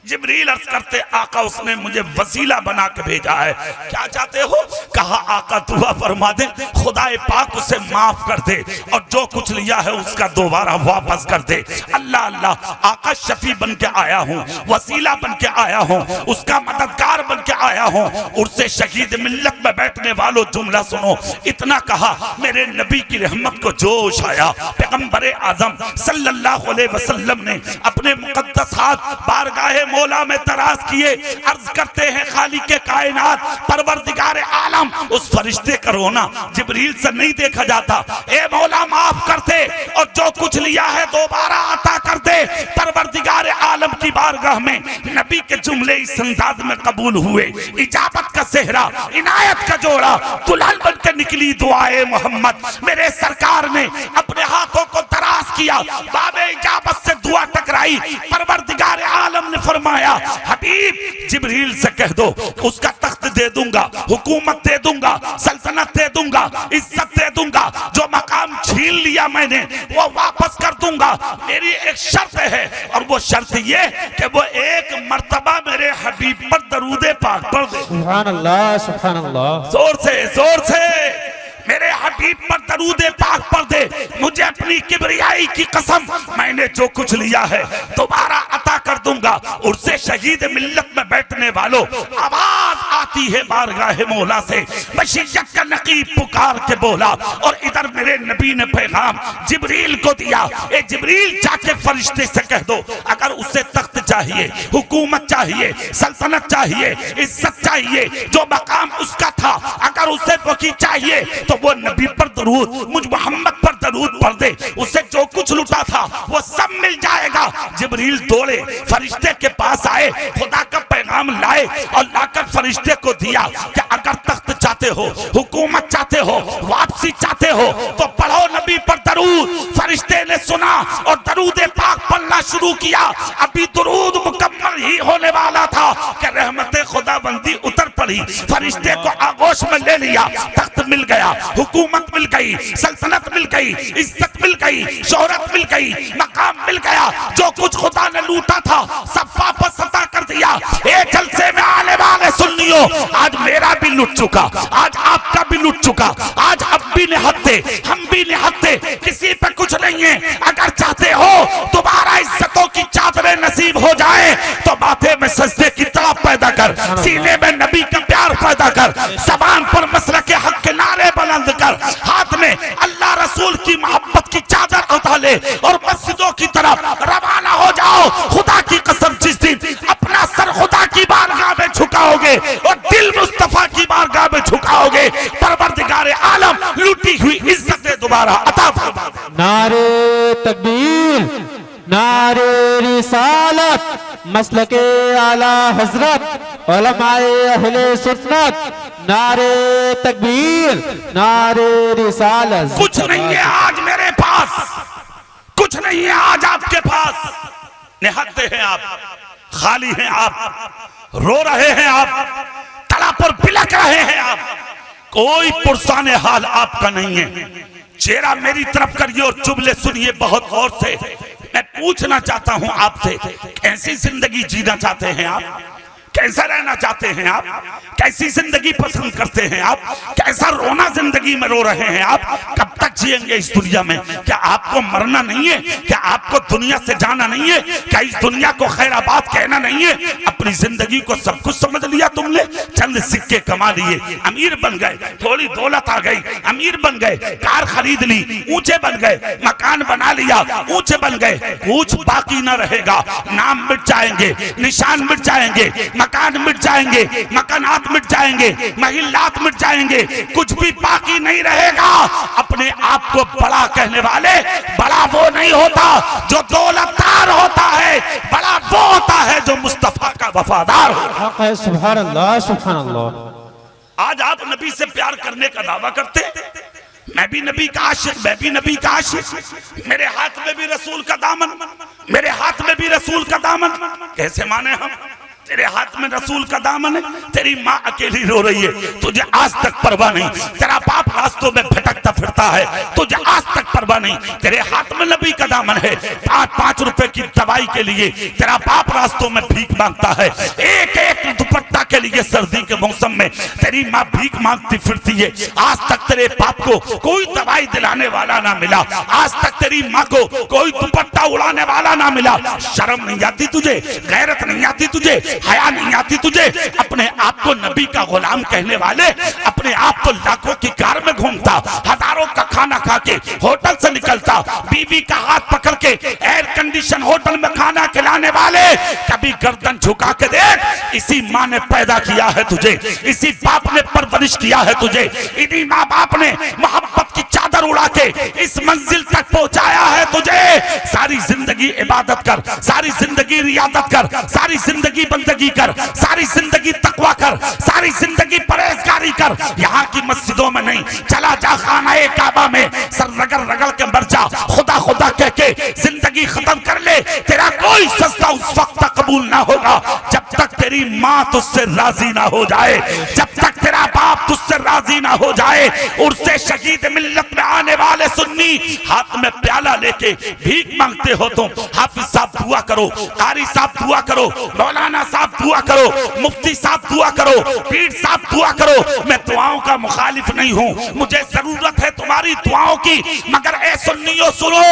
जिब्रील अर्ज करते आका उसने मुझे वसीला बना के भेजा है, क्या चाहते हो? कहा आका दुआ फरमा दे खुदाए पाक उसे माफ कर दे और जो कुछ लिया है उसका दोबारा वापस कर दे। अल्लाह अल्लाह, आका शफी बन के आया हूँ, वसीला बन के आया हूँ, उसका मददगार बन के आया हूँ। उससे शहीद मिल्लत में बैठने वालों जुमला सुनो, इतना कहा मेरे नबी की रहमत को जोश आया। पैगंबर आजम सल्लल्लाहु अलैहि वसल्लम ने अपने मुकद्दस हाथ बारगाहे मौला में तराश किए, अर्ज करते हैं खालिक के कायनात परवरदिगार आलम, उस फरिश्ते का रोना जिब्रील से नहीं देखा जाता। ए मौला माफ कर दे और जो कुछ लिया है दोबारा अता कर दे। परवरदिगार आलम की बारगाह में नबी के जुमले इस अंदाज में कबूल हुए, इजाबत का सेहरा, इनायत का जोड़ा, दुल्हन बन के निकली दुआए मोहम्मद। मेरे सरकार ने अपने हाथों को तराश किया, बाबे इजाबत से दुआ टकराई। परवरदिगार आलम ने फरमाया हबीब जिब्रील से कह दो उसका तख्त दे दूंगा, हुकूमत दे दूंगा, सल्तनत दे दूंगा, इज्जत दे दूंगा, जो मकाम छीन लिया मैंने वो वापस कर दूंगा। मेरी एक शर्त है और वो शर्त ये कि वो एक मर्तबा मेरे हबीब पर दरूदे पाक पढ़ दे। सुभान अल्लाह, सुभान अल्लाह। जोर से मेरे हबीब पर दरूदे पाक पढ़ दे। मुझे अपनी किबरियाई की कसम, मैंने जो कुछ लिया है दोबारा अता कर दूंगा। उससे शहीद मिल्लत में बैठने वालों आवाज आती है बारगाह मौला से, बशीयत का नकीब पुकार के बोला और इधर मेरे नबी ने पैगाम जिब्रील को दिया। ए जिब्रील जाके फरिश्ते से कह दो अगर उसे तख्त चाहिए, हुकूमत चाहिए, सल्तनत चाहिए, इज्जत चाहिए, जो मकाम उसका था अगर उसे वही चाहिए तो वो नबी पर दरूद, मुझ मोहम्मद पर दरूद पढ़ दे। उसे जो कुछ लुटा था वो सब मिल जाएगा। जिब्रील दौड़े फरिश्ते के पास आए, खुदा का पैगाम लाए और लाकर फरिश्ते को दिया कि अगर तख्त चाहते हो, हुकूमत चाहते हो, वापसी चाहते हो तो पढ़ो नबी पर दरूद। फरिश्ते ने सुना और दरूद पाक पढ़ना शुरू किया। अभी दरूद मुकम्मल ही होने वाला था कि रहमत खुदाबंदी उतर पड़ी। फरिश्ते को आगोश में ले लिया, तख्त मिल गया, हुकूमत मिल गई, सल्तनत मिल गई, इज्जत मिल गई, शोहरत मिल गई, मकाम मिल गया। जो कुछ खुदा ने लूटा था सब वापस अता कर दिया। ए जलसे में आने वाले सुन्नियों, आज मेरा भी लूट चुका, आज आपका भी लूट चुका, आज अब भी निहत्ते, हम भी निहत्ते, किसी पे कुछ नहीं है। अगर चाहते हो दोबारा इज्जतों की चादरें नसीब हो जाए तो माथे में सजदे की तड़प पैदा कर, सीने में नबी का प्यार पैदा कर, ज़बान पर मसलक के हक के नारे बुलंद कर, हाथ में अल्लाह रसूल की मोहब्बत की चादर उठा ले और मस्जिदों की तरफ रवाना हो जाओ। खुदा की कसम जिस दिन अपना सर खुदा की बारगाह में झुकाओगे और दिल मुस्तफा की बारगाह में झुकाओगे, परवरदिगार आलम लूटी हुई इज्जतें दोबारा अता फरमा दे। नारे तकबीर, नारे रिसालत, मसलके आला हजरत, उलमाए अहले सुन्नत, नारे तकबीर, नारे रिसालत। कुछ नहीं है आज मेरे पास, कुछ नहीं है आज आपके पास। निहत्ते हैं आप, खाली हैं आप, रो रहे हैं आप, तला पर बिलक रहे हैं आप, कोई पुरसाने हाल आपका नहीं है। चेहरा मेरी तरफ करिए और जुमले सुनिए बहुत गौर से। मैं पूछना चाहता हूं आपसे, कैसी जिंदगी जीना चाहते हैं आप? कैसा रहना चाहते हैं आप? कैसी जिंदगी पसंद करते हैं आप? कैसा रोना जिंदगी में रो रहे हैं आप? कब तक जिएंगे इस दुनिया में? क्या आपको मरना नहीं है? क्या आपको दुनिया से जाना नहीं है? क्या इस दुनिया को खैराबाद कहना नहीं है? अपनी जिंदगी को सब कुछ समझ लिया तुमने, चंद सिक्के कमा लिए, अमीर बन गए, थोड़ी दौलत आ गई, अमीर बन गए, कार खरीद ली, ऊंचे बन गए, मकान बना लिया, ऊंचे बन गए, कुछ बाकी न रहेगा। नाम मिट जाएंगे, निशान मिट जाएंगे, मकान मिट जाएंगे, मकानात मिट जाएंगे, महिलात मिट जाएंगे, कुछ भी बाकी नहीं रहेगा। अपने आप को बड़ा कहने वाले, बड़ा वो नहीं होता जो दौलतदार होता है, बड़ा वो होता है जो मुस्तफा का वफादार होता है। सुभान अल्लाह, सुभान अल्लाह। आज आप नबी से प्यार करने का दावा करते, मैं भी नबी का आशिक, मैं भी नबी का आशिक, मेरे हाथ में भी रसूल का दामन, मेरे हाथ में भी रसूल का दामन। कैसे माने हम? तेरे हाथ में रसूल का दामन है, तेरी माँ अकेली रो रही है, तुझे आज तक परवाह नहीं, तेरा बाप रास्तों में भटकता फिरता है, तुझे आज तक परवाह रुतबा नहीं, तेरे हाथ में नबी का दामन है। 5-5 रुपए की दवाई के लिए तेरा बाप रास्तों में भीख मांगता है, एक एक दुपट्टा के लिए सर्दी के मौसम में तेरी माँ भीख मांगती फिरती है। आज तक तेरे बाप को कोई दवाई दिलाने वाला ना मिला, आज तक तेरी माँ को कोई दुपट्टा उड़ाने वाला ना मिला। शर्म नहीं आती तुझे, गैरत नहीं आती तुझे, हया नहीं आती तुझे? अपने आप को नबी का गुलाम कहने वाले अपने आप को लाखों की कार में घूमता, हजारों का खाना खा के होटल से निकलता, बीवी का हाथ पकड़ के एयर कंडीशन होटल में खाना खिलाने वाले, कभी गर्दन झुका के देख। इसी माँ ने पैदा किया है तुझे, इसी बाप ने परवरिश किया है तुझे, इन्हीं माँ बाप ने मोहब्बत की चादर उड़ा के इस मंजिल तक पहुंचाया है तुझे। सारी जिंदगी इबादत कर, सारी जिंदगी रियादत कर, सारी जिंदगी बंदगी कर, सारी जिंदगी तकवा कर, सारी जिंदगी परहेजगारी कर। यहाँ की मस्जिदों में नहीं, चला जा खानाए काबा में, सर रगड़ रगड़ के मर जा, खुदा खुदा कह के जिंदगी खत्म कर ले। तेरा कोई सजदा उस वक्त तक कबूल ना होगा जब तक तेरी माँ तुझसे राजी ना हो जाए, जब तक तेरा बाप तुझसे राजी ना हो जाए। उर्से शहीद मिल्लत में आने वाले सुन्नी हाथ में प्याला लेके भीख मांगते हो तुम। हाफिज साहब दुआ करो, कारी साहब दुआ करो, मौलाना साहब दुआ करो, मुफ्ती साहब दुआ करो, पीर साहब दुआ करो। मैं दुआओं का मुखालिफ नहीं हूँ, मुझे जरूरत है तुम्हारी दुआओं की, मगर ए सुन्नियों सुनो,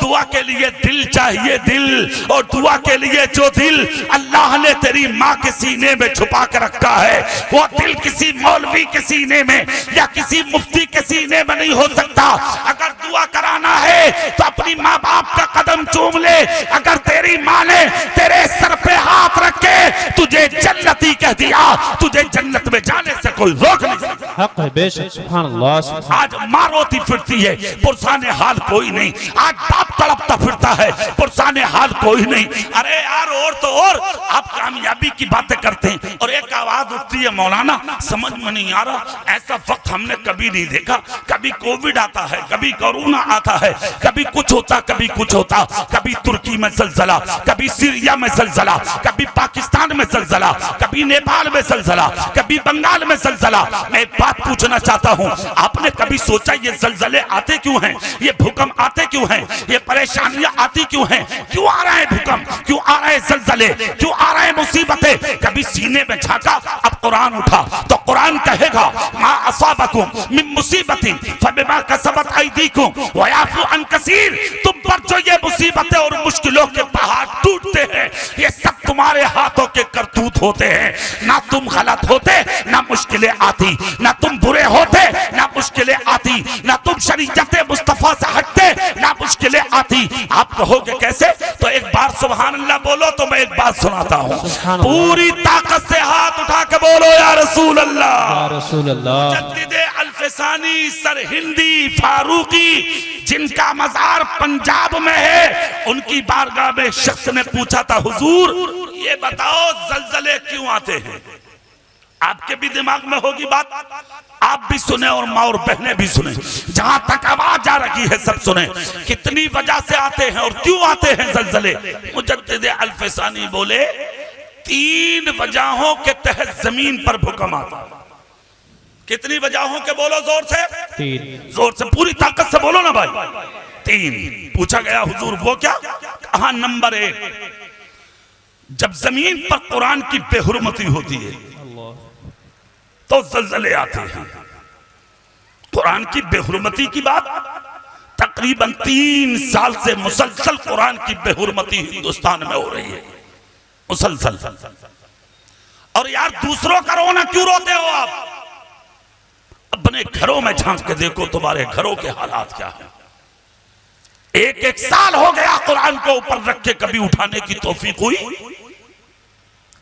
दुआ के लिए दिल चाहिए, दिल। और दुआ के लिए जो दिल अल्लाह ने तेरी माँ के सीने में छुपा कर रखा है, वो दिल किसी मौलवी के सीने में या किसी मुफ्ती के सीने में नहीं हो सकता। अगर दुआ कराना है तो अपनी माँ बाप का कदम चूम ले। अगर तेरी माँ ने तेरे सर पे हाथ रख के तुझे जन्नती कह दिया, तुझे जन्नत में जाने से कोई रोक नहीं सकता। हक है बेशक, सुभान अल्लाह। आज माँ रोती फिरती है, पुरसाने हाल कोई नहीं। आज बाप तड़पता फिरता है, पुरसाने हाल कोई नहीं। अरे यार और तो और आप कामयाबी की बातें करते हैं और एक आवाज उठती है, मौलाना समझ में नहीं आ रहा, ऐसा वक्त हमने कभी नहीं देखा। कभी कोविड आता है, कभी कोरोना आता है, कभी कुछ होता, कभी कुछ होता, कभी तुर्की में जलजला, कभी सीरिया में जलजला, कभी पाकिस्तान में जलजला, कभी नेपाल में जलजला, कभी बंगाल में जलजला। मैं एक बात पूछना चाहता हूँ, आपने कभी सोचा ये जलजले आते क्यों हैं, ये भूकंप आते क्यों हैं, ये परेशानियां आती क्यों हैं? क्यों आ रहा है भूकंप, क्यों आ रहे हैं जलजले, क्यों आ रहे हैं मुसीबतें? कभी सीने में झांका, अब कुरान उठा तो कुरान कहेगा मा असाबकुम मिन मुसीबतिन फबिमा कसबत अयदीकुम व याफू अन कसीर। तुम पर जो ये मुसीबतें और मुश्किलों के पहाड़ टूटते हैं, ये सब तुम्हारे हाथों के करतूत होते हैं। ना तुम गलत होते ना मुश्किलें आती, ना तुम बुरे होते ना मुश्किलें आती, ना तुम शरीयत मुस्तफा से हटते ना मुश्किलें आती। आप कहोगे कैसे? तो एक बार सुभान अल्लाह बोलो तो मैं एक बात सुनाता हूँ। पूरी ताकत से हाथ उठा के बोलो या रसूल अल्लाह, या रसूल अल्लाह। मुजद्दिद अल्फसानी सरहिंदी फारूकी जिनका मजार पंजाब में है, उनकी बारगाह में शख्स ने पूछा था, हुजूर ये बताओ जलजले क्यों आते हैं? आपके भी दिमाग में होगी बात, आप भी सुने और माँ और बहनें भी सुने, जहां तक आवाज जा रही है सब सुने। कितनी वजह से आते हैं और क्यों आते हैं जलजले? मुजद्दिद अल्फसानी बोले 3 वजहों के तहत जमीन पर भूकंप आता है। कितनी वजहों के बोलो जोर से? 3। जोर से पूरी ताकत से बोलो ना भाई। 3 पूछा गया, हुजूर वो क्या? कहा नंबर 1, जब जमीन पर कुरान की बेहुरमती होती है तो जलजले आते हैं। कुरान की बेहुरमती की बात तकरीबन 3 साल से मुसलसल कुरान की बेहुरमती हिंदुस्तान में हो रही है, मुसलसल। और यार दूसरों का रोना क्यों रोते हो आप? अपने घरों में झांक के देखो तुम्हारे घरों के हालात क्या है। एक साल हो गया कुरान को ऊपर रख के कभी उठाने की तौफीक हुई,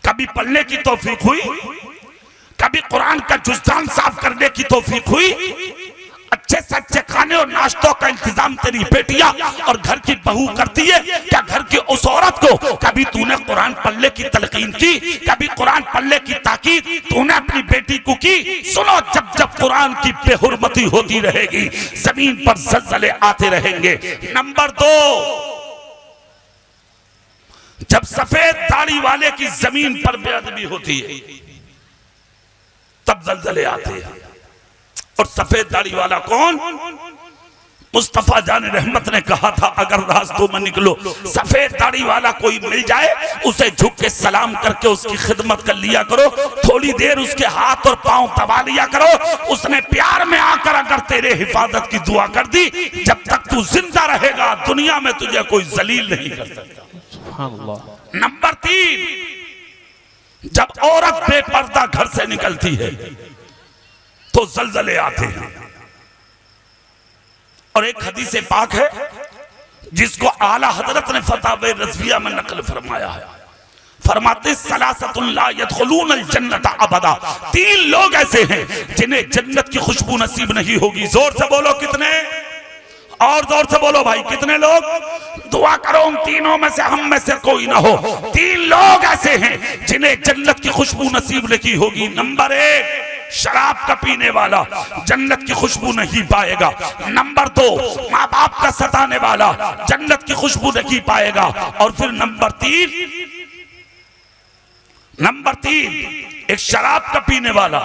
कभी पढ़ने की तौफीक हुई, कभी कुरान का जुज़दान साफ करने की तौफीक हुई? अच्छे से अच्छे खाने और नाश्तों का इंतजाम तेरी बेटियां और घर की बहू करती है क्या? घर की उस औरत को कभी तूने कुरान पढ़ने की तलकीन की, कभी कुरान पढ़ने की ताकीद तूने अपनी बेटी को की? सुनो, जब जब कुरान की बेहुरमती होती रहेगी जमीन पर जलजले आते रहेंगे। नंबर 2, जब सफेद दाढ़ी वाले की जमीन पर बेअदबी होती है तब जलजले आते हैं। और सफेद दाढ़ी वाला कौन? मुस्तफा जान रहमत ने कहा था अगर रास्तों में निकलो सफेद दाढ़ी वाला कोई मिल जाए उसे झुक के सलाम करके उसकी खिदमत कर लिया करो, थोड़ी देर उसके हाथ और पांव दबा लिया करो। उसने प्यार में आकर अगर तेरे हिफाजत की दुआ कर दी, जब तक तू जिंदा रहेगा दुनिया में तुझे कोई जलील नहीं कर सकता। नंबर 3, जब औरत बेपर्दा घर से निकलती है तो जलजले आते हैं। और एक हदीस पाक है जिसको आला हजरत ने फतावे रज़विया में नकल फरमाया है। फरमाते सलासतुन ला यदखुलूनल जन्नत अबदा, 3 लोग ऐसे हैं जिन्हें जन्नत की खुशबू नसीब नहीं होगी। जोर से बोलो कितने, और जोर से बोलो भाई कितने लोग। दुआ करो उन तीनों में से हम में से कोई ना हो। 3 लोग ऐसे हैं जिन्हें जन्नत की खुशबू नसीब नहीं होगी। नंबर 1, शराब का पीने वाला जन्नत की खुशबू नहीं पाएगा। नंबर 2, माँ बाप का सताने वाला जन्नत की खुशबू नहीं पाएगा। और फिर नंबर 3 एक शराब का पीने वाला,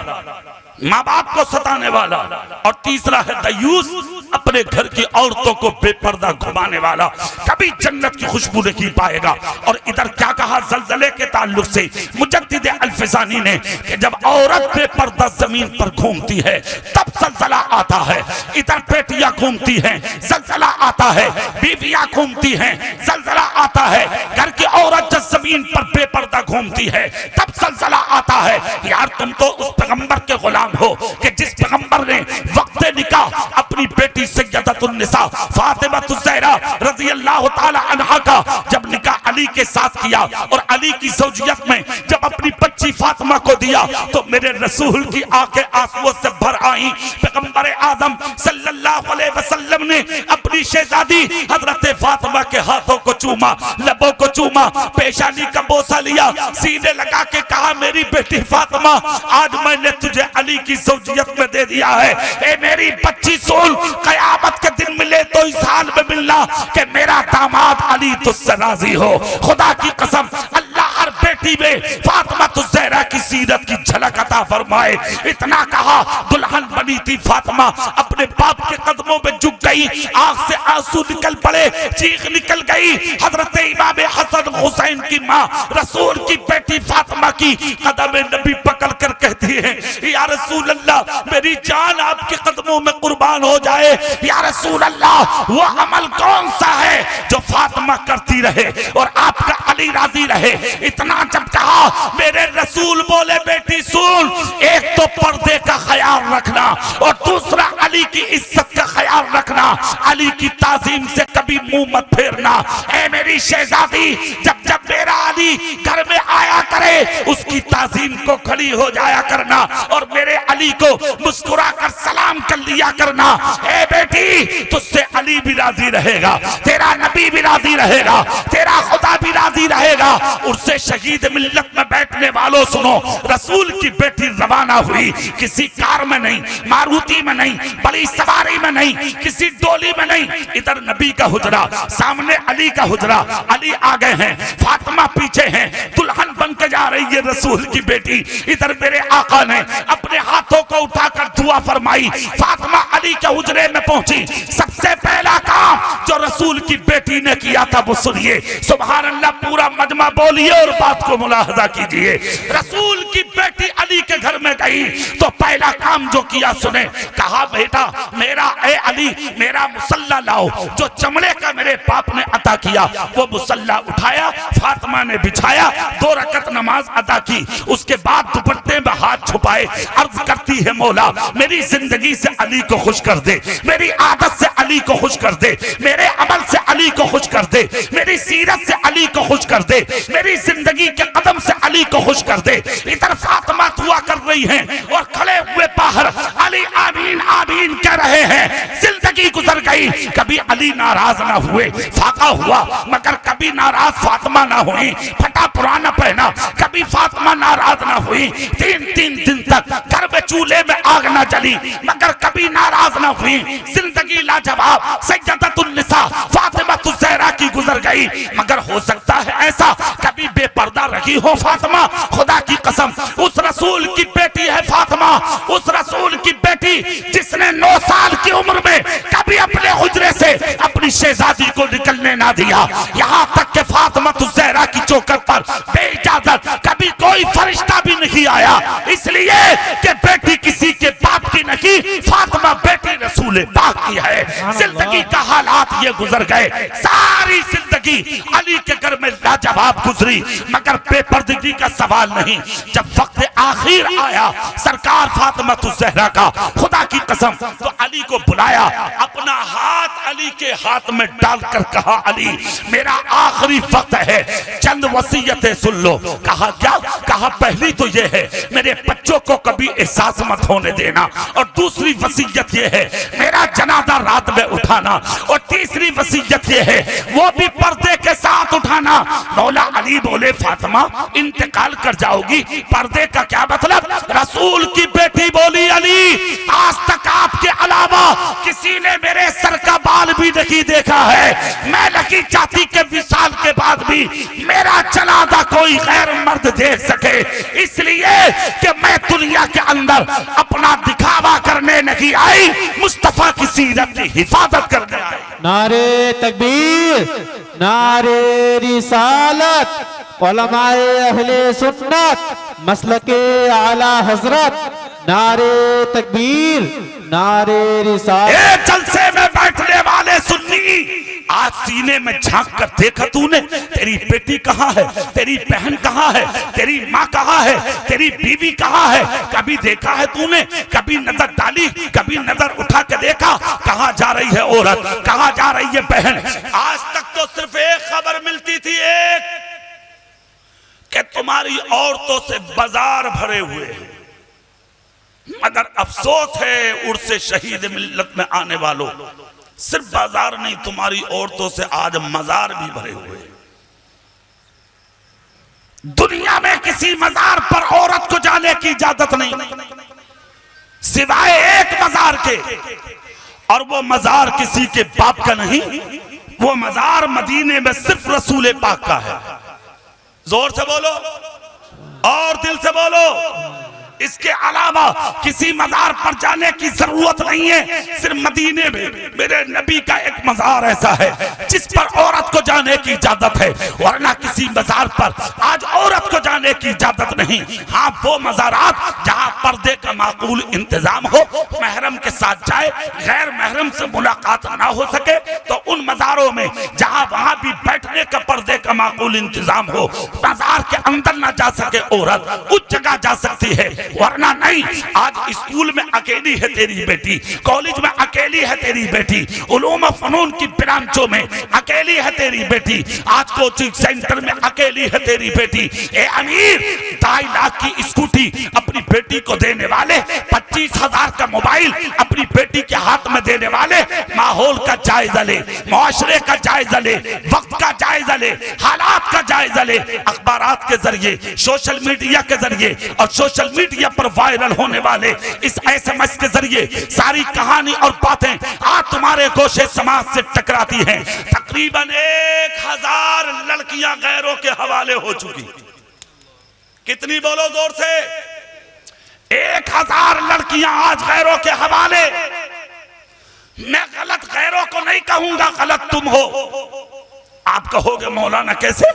माँ बाप को सताने वाला, और तीसरा है दयूस, अपने घर की औरतों को बेपर्दा घुमाने वाला, कभी जन्नत की खुशबू नहीं पाएगा। और इधर क्या कहा जलजले के ताल्लुक से मुजद्दिद अल-फिसानी ने कि जब औरत बेपर्दा जमीन पर घूमती है तब जलजला आता है। इधर बेटियां घूमती हैं जलजला आता है, बीवियां घूमती हैं जलजला आता है। घर की औरत जब जमीन पर बेपर्दा घूमती है तब जलजला आता है। यार तुम तो उस पैगंबर के गुलाम हो कि जिस पैगंबर ने वक्त निकाह अपनी बेटी सय्यदतुन निसा फातिमा ज़हरा रज़ियल्लाहु ताला अन्हा का जब निकाह अली के साथ किया और अली की ज़ौजियत में जब अपनी बच्ची फातिमा को दिया तो मेरे रसूल की आंखें आंसुओं से भर आई। पैगंबर आज़म सल्लल्लाहु अलैहि वसल्लम ने अपनी शहजादी हजरत फातिमा के हाथों को चूमा, लबों को चूमा, पेशानी का बोसा लिया, सीने लगा के कहा मेरी बेटी फातिमा आज मैंने तुझे अली की ज़ौजियत में दे दिया है। ए मेरी बच्ची सुन, कयामत के दिन मिले तो इस हाल में मिलना कि मेरा दामाद अली तुझसे राजी हो। खुदा की कसम अल्लाह हर बेटी में फातिमा ज़हरा की सीरत की झलक अता फरमाए। इतना कहा दुल्हन बनी थी फातिमा, अपने बाप के कदमों में झुक गई, आंख से आंसू निकल पड़े, चीख निकल गई। हजरत इमाम हसन हुसैन की माँ रसूल की बेटी फातिमा की कदम नबी पकड़ कर कहती है या रसूल अल्लाह मेरी जान आपके कदमों में कुर्बान हो जाए। या रसूल अल्लाह वो अमल कौन सा है जो फातिमा करती रहे और आपका अली राजी रहे। इतना जब कहा मेरे रसूल बोले बेटी सुन, एक तो पर्दे का ख्याल रखना और दूसरा अली की इज्जत का ख्याल रखना, अली की ताजीम से कभी मुंह मत फेरना। ऐ मेरी शहजादी जब जब मेरा अली घर में आया करे उसकी ताजीम को खड़ी हो जाया करना और मेरे अली को मुस्कुरा कर सलाम कर लिया करना। ए बेटी तुझसे अली भी राजी रहेगा, तेरा नबी भी राजी रहेगा, तेरा खुदा भी राजी रहेगा। उससे शहीद मिल्लत में बैठने वालों सुनो, रसूल की बेटी रवाना हुई, किसी कार में नहीं, मारुति में नहीं, बड़ी सवारी में नहीं, किसी डोली में नहीं। इधर नबी का हुजरा, सामने अली का हुजरा, अली आगे हैं, फातिमा पीछे हैं, दुल्हन बन के जा रही है रसूल की बेटी। इधर मेरे आका ने अपने हाथों को उठाकर दुआ फरमाई, फातिमा अली के हुजरे में पहुंची। सबसे पहला काम जो रसूल की बेटी ने किया था वो सुनिए, सुभान अल्लाह, पूरा मजमा बोलिए और बात को मुलाहजा कीजिए। रसूल की बेटी अली के घर में गई तो पहला काम जो किया सुने, कहा बेटा मेरा ए अली मेरा मुसल्ला लाओ, जो चमड़े का मेरे बाप ने अता किया वो मुसल्ला उठाया, फातिमा ने बिछाया, 2 रकत नमाज अदा की। उसके बाद दुपट्टे में हाथ छुपाए, अर्ज करती है मौला मेरी जिंदगी से अली को खुश कर दे, मेरी आदत से अली को खुश कर दे, मेरे अमल से अली को खुश कर दे, मेरी सीरत से अली को खुश कर दे, मेरी जिंदगी के कदम से अली को खुश कर दे। इधर फातिमा दुआ कर रही हैं और खड़े हुए बाहर अली आमीन आमीन कह रहे हैं। जिंदगी गुजर गई, कभी अली नाराज ना हुए, फाका हुआ मगर कभी नाराज फातिमा ना हुई, फटा पुराना पहना कभी फातिमा नाराज ना हुई। 3 दिन तक घर में चूल्हे में आग ना जली मगर कभी नाराज ना हुई। जिंदगी लाजवाब सय्यदतुन निसा फातिमा ज़हरा की गुजर गई, मगर हो सकता है ऐसा कभी बेपर्दा रही हो फातिमा। खुदा की कसम उस रसूल की बेटी है फातिमा, उस रसूल की बेटी जिसने 9 साल की उम्र में कभी अपने हुजरे अपनी शहजादी को निकलने ना दिया। यहाँ तक कि फातिमा ज़हरा की चौखट पर बेइजाजत कभी कोई फरिश्ता भी नहीं आया, इसलिए कि बेटी किसी के बाप की नहीं, फातिमा बेटी रसूल पाक की है। जिंदगी का हालात ये गुजर गए, सारी जिंदगी अली के घर में लाजवाब गुजरी, मगर बेपर्दगी का सवाल नहीं। जब वक्त आखिर आया सरकार फातिमा ज़हरा का, खुदा की कसम, तो अली को बुलाया, अपना हाथ अली के हाथ में डालकर कहा, अली मेरा आखिरी वक्त है, चंद वसीयतें सुन लो। कहा क्या? कहा पहली तो ये है मेरे बच्चों को कभी एहसास मत होने देना, और दूसरी वसीयत ये है मेरा जनाजा रात में उठाना, और तीसरी वसीयत ये है वो भी पर्दे के साथ उठाना। मौला अली बोले फातिमा इंतकाल कर जाओगी, पर्दे का क्या मतलब? रसूल की बेटी बोली, अली आज तक आपके अलावा किसी ने मेरे सर का बाल भी नहीं देखा है, मैं नहीं चाहती कि विसाल के बाद भी मेरा जनाजा कोई गैर मर्द देख सके, इसलिए कि मैं दुनिया के अंदर अपना दिखावा करने नहीं आई, मुस्तफा की सीरत की हिफाजत करने आई। नारे तकबीर, नारे रिसालत, उलमाए अहले सुन्नत, मसलके आला हजरत, नारे तकबीर, नारे रिसालत। जलसे में बैठने वाले सुन्नी, आज सीने में झांक कर देखा तूने तेरी बेटी कहाँ है, तेरी बहन कहाँ है, तेरी माँ कहाँ है, तेरी बीवी कहाँ है? कभी देखा है तूने? कभी नजर डाली? कभी नजर उठा के देखा कहाँ जा रही है औरत, कहाँ जा रही है बहन? आज तक तो सिर्फ एक खबर मिलती थी, एक, कि तुम्हारी औरतों से बाजार भरे हुए हैं, मगर अफसोस है उर्से शहीद मिल्लत में आने वालों, सिर्फ बाजार नहीं, तुम्हारी औरतों से आज मजार भी भरे हुए हैं। दुनिया में किसी मजार पर औरत को जाने की इजाजत नहीं, सिवाय एक मजार के, और वो मजार किसी के बाप का नहीं, वो मजार मदीने में सिर्फ रसूल पाक का है। जोर से बोलो और दिल से बोलो, इसके अलावा किसी मजार पर जाने की जरूरत नहीं है। सिर्फ मदीने में मेरे नबी का एक मजार ऐसा है जिस पर औरत को जाने की इजाजत है, वरना किसी मजार पर आज औरत को जाने की इजाजत नहीं। हाँ, वो मजारात जहाँ पर्दे का माकूल इंतजाम हो, महरम के साथ जाए, गैर महरम से मुलाकात ना हो सके, तो उन मजारों में जहाँ वहां भी बैठने का पर्दे का माकूल इंतजाम हो, मजार के अंदर ना जा सके औरत, उस जगह जा सकती है, वरना नहीं। आज स्कूल में अकेली है तेरी बेटी, कॉलेज में अकेली है तेरी बेटी, उलूम फनून की ब्रांचों में अकेली है तेरी बेटी, आज कोचिंग सेंटर में अकेली है तेरी बेटी। ए अमीर, 2.5 लाख की स्कूटी अपनी बेटी को देने वाले, 25,000 का मोबाइल अपनी बेटी के हाथ में देने वाले, माहौल का जायजा ले, मुआशरे का जायजा ले, वक्त का जायजा ले, हालात का जायजा ले। अखबारात के जरिए, सोशल मीडिया के जरिए और सोशल मीडिया पर वायरल होने वाले इस SMS के जरिए सारी कहानी और बातें आज तुम्हारे गोशे समाज से टकराती हैं। तकरीबन 1000 लड़कियां गैरों के हवाले हो चुकी। कितनी बोलो जोर से? 1000 लड़कियां आज गैरों के हवाले। मैं गलत गैरों को नहीं कहूंगा, गलत तुम हो। आप कहोगे मौलाना कैसे?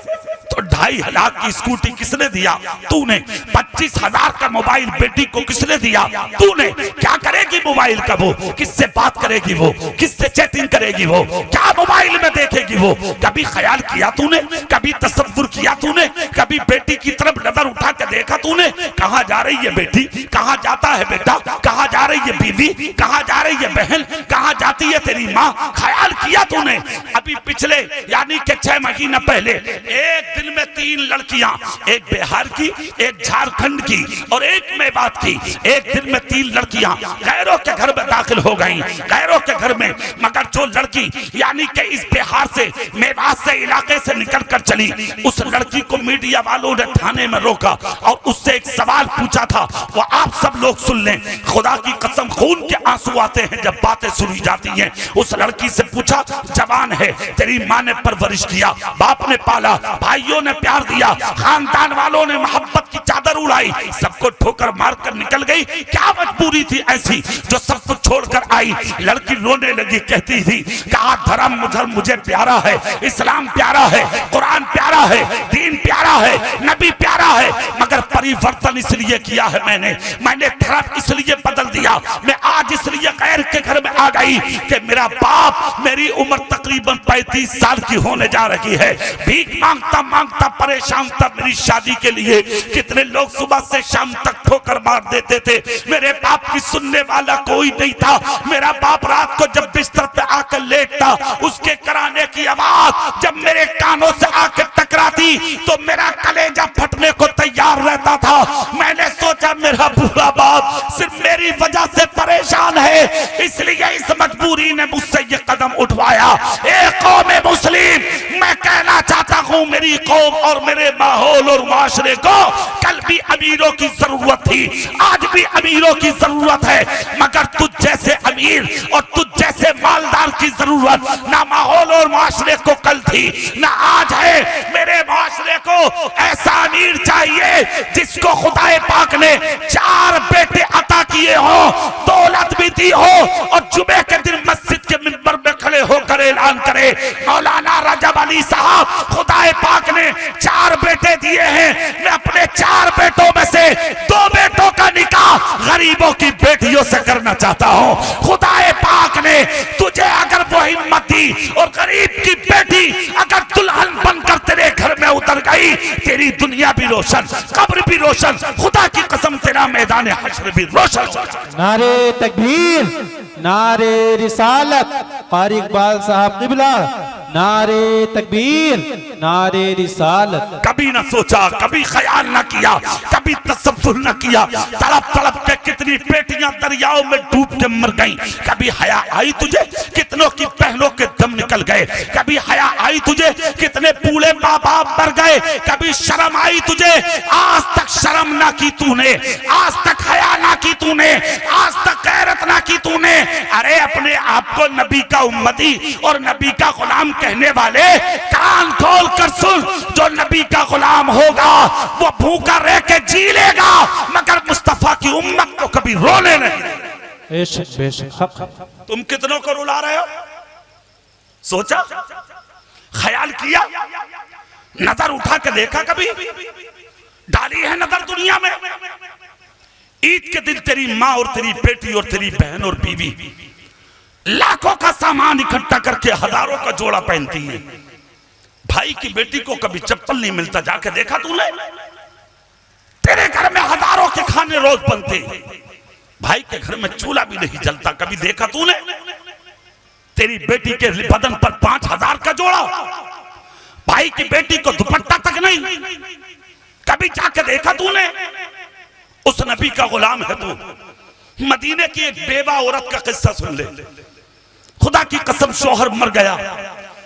तो 2.5 लाख की स्कूटी किसने दिया? तूने। 25,000 का मोबाइल बेटी को किसने दिया? तूने। क्या करेगी मोबाइल का वो? किससे बात करेगी वो? किससे चैटिंग करेगी वो? क्या मोबाइल में देखेगी वो? कभी ख्याल किया तूने? कभी तसव्वुर किया तूने? कभी बेटी की तरफ नजर उठा के देखा तूने? कहाँ जा रही है बेटी? कहाँ जाता है बेटा? कहाँ जा रही है बीवी? कहाँ जा रही है बहन? कहाँ जाती है तेरी माँ? ख्याल किया तूने? अभी पिछले यानी कि 6 महीना पहले एक दिन में 3 लड़कियां, एक बिहार की, एक झारखंड की और एक मेवात की, एक दिन में 3 लड़कियां गैरों के घर में दाखिल हो गईं, गैरों के घर में। मगर जो लड़की यानी कि इस बिहार से, मेवात से, इलाके से निकल कर चली, उस लड़की को मीडिया वालों ने थाने में रोका और उससे एक सवाल पूछा था, वो आप सब लोग सुन लें। खुदा की कसम खून के आंसू आते हैं जब बातें सुनी जाती हैं। उस लड़की से पूछा पूछा, जवान है, तेरी माँ ने परवरिश किया, बाप ने पाला, भाइयों ने प्यार दिया, खानदान वालों ने मोहब्बत की चादर उड़ाई, सबको ठोकर मारकर निकल गई। क्या मजबूरी थी ऐसी जो सब कुछ छोड़कर आई? लड़की रोने लगी, कहती थी, कहा धर्म मुझे प्यारा है, इस्लाम प्यारा है, कुरान प्यारा है, दीन प्यारा है, नबी प्यारा है, मगर परिवर्तन इसलिए किया है मैंने धर्म इसलिए बदल दिया, मैं आज इसलिए गैर के घर में आ गई कि मेरा बाप, मेरी उम्र तकरीबन 35 साल की होने जा रही है, भीख मांगता मांगता परेशान था मेरी शादी के लिए। कितने लोग सुबह से शाम तक ठोकर मार देते थे, मेरे बाप की सुनने वाला कोई नहीं था। मेरा बाप रात को जब बिस्तर पे आकर लेटता, उसके कराने की आवाज जब मेरे कानों से आकर टकराती तो मेरा कलेजा फटने को तैयार रहता था। मैंने सोचा मेरा बुरा बाप सिर्फ मेरी वजह से परेशान है, इसलिए इस मजबूरी ने मुझसे ये कदम उठवाया। ए कौम मुस्लिम, मैं कहना चाहता हूँ मेरी कौम और मेरे माहौल और माशरे को कल भी अमीरों की जरूरत थी, आज भी अमीरों की जरूरत है, मगर तुझ जैसे अमीर और तुझ जैसे मालदार की जरूरत ना माहौल और माशरे को कल थी ना आज है। मेरे माशरे को ऐसा अमीर चाहिए जिसको खुदाए पाक ने 4 बेटे अता किए हो, दौलत भी दी हो, और जुमे के दिन मस्जिद के मिंबर में खड़े होकर ऐलान करे, मौलाना रजब अली साहब, खुदाए पाक ने 4 बेटे दिए हैं, मैं अपने 4 बेटों में से 2 बेटों का निकाह गरीबों की बेटियों से करना चाहता हूँ। खुदाए पाक ने तुझे अगर वो हिम्मत दी और गरीब की बेटी अगर दुल्हन बनकर तेरे घर में उतर गई, तेरी दुनिया भी रोशन, कब्र भी रोशन, खुदा की कसम तेरा मैदान हश्र भी रोशन। नारे तकबीर, नारे रिसालत, कारी इकबाल साहब क़िबला, नारे तकबीर, नारे रिसालत। कभी ना सोचा, कभी ख्याल ना किया, कभी तसव्वुर ना किया, तड़प तड़प के कितनी बेटियां दरियाओं में डूब के मर गईं। कभी हया आई तुझे, कितनों की बहनों के दम निकल गए। कभी हया आई तुझे, कितने बूढ़े माँ बाप मर गए। कभी शर्म आई तुझे, आज तक शर्म ना की तूने, आज तक हया ना की तूने, आज तक गैरत ना की तूने। अरे अपने आप को नबी का उम्मती और नबी का गुलाम कहने वाले, कान खोल कर सुन, जो नबी का गुलाम होगा वो भूखा रह के जी लेगा, मगर मुस्तफा की उम्मत को कभी रोने नहीं। बेशक बेशक। तुम कितनों को रुला रहे हो? सोचा, ख्याल किया, नजर उठा के देखा, कभी डाली है नजर दुनिया में? ईद के दिन तेरी माँ और तेरी बेटी और तेरी बहन और बीवी लाखों का सामान इकट्ठा करके हजारों का जोड़ा पहनती है। भाई की बेटी को कभी चप्पल नहीं मिलता, जाके देखा तूने? तेरे घर में हजारों के खाने रोज बनते, भाई के घर में चूल्हा भी नहीं जलता, कभी देखा तूने? तेरी बेटी के बदन पर 5000 का जोड़ा, भाई की बेटी को दुपट्टा तक नहीं, कभी जाके देखा तूने? उस नबी का गुलाम है तू। मदीने की एक बेवा औरत का किस्सा सुन ले। खुदा की कसम, शौहर मर गया,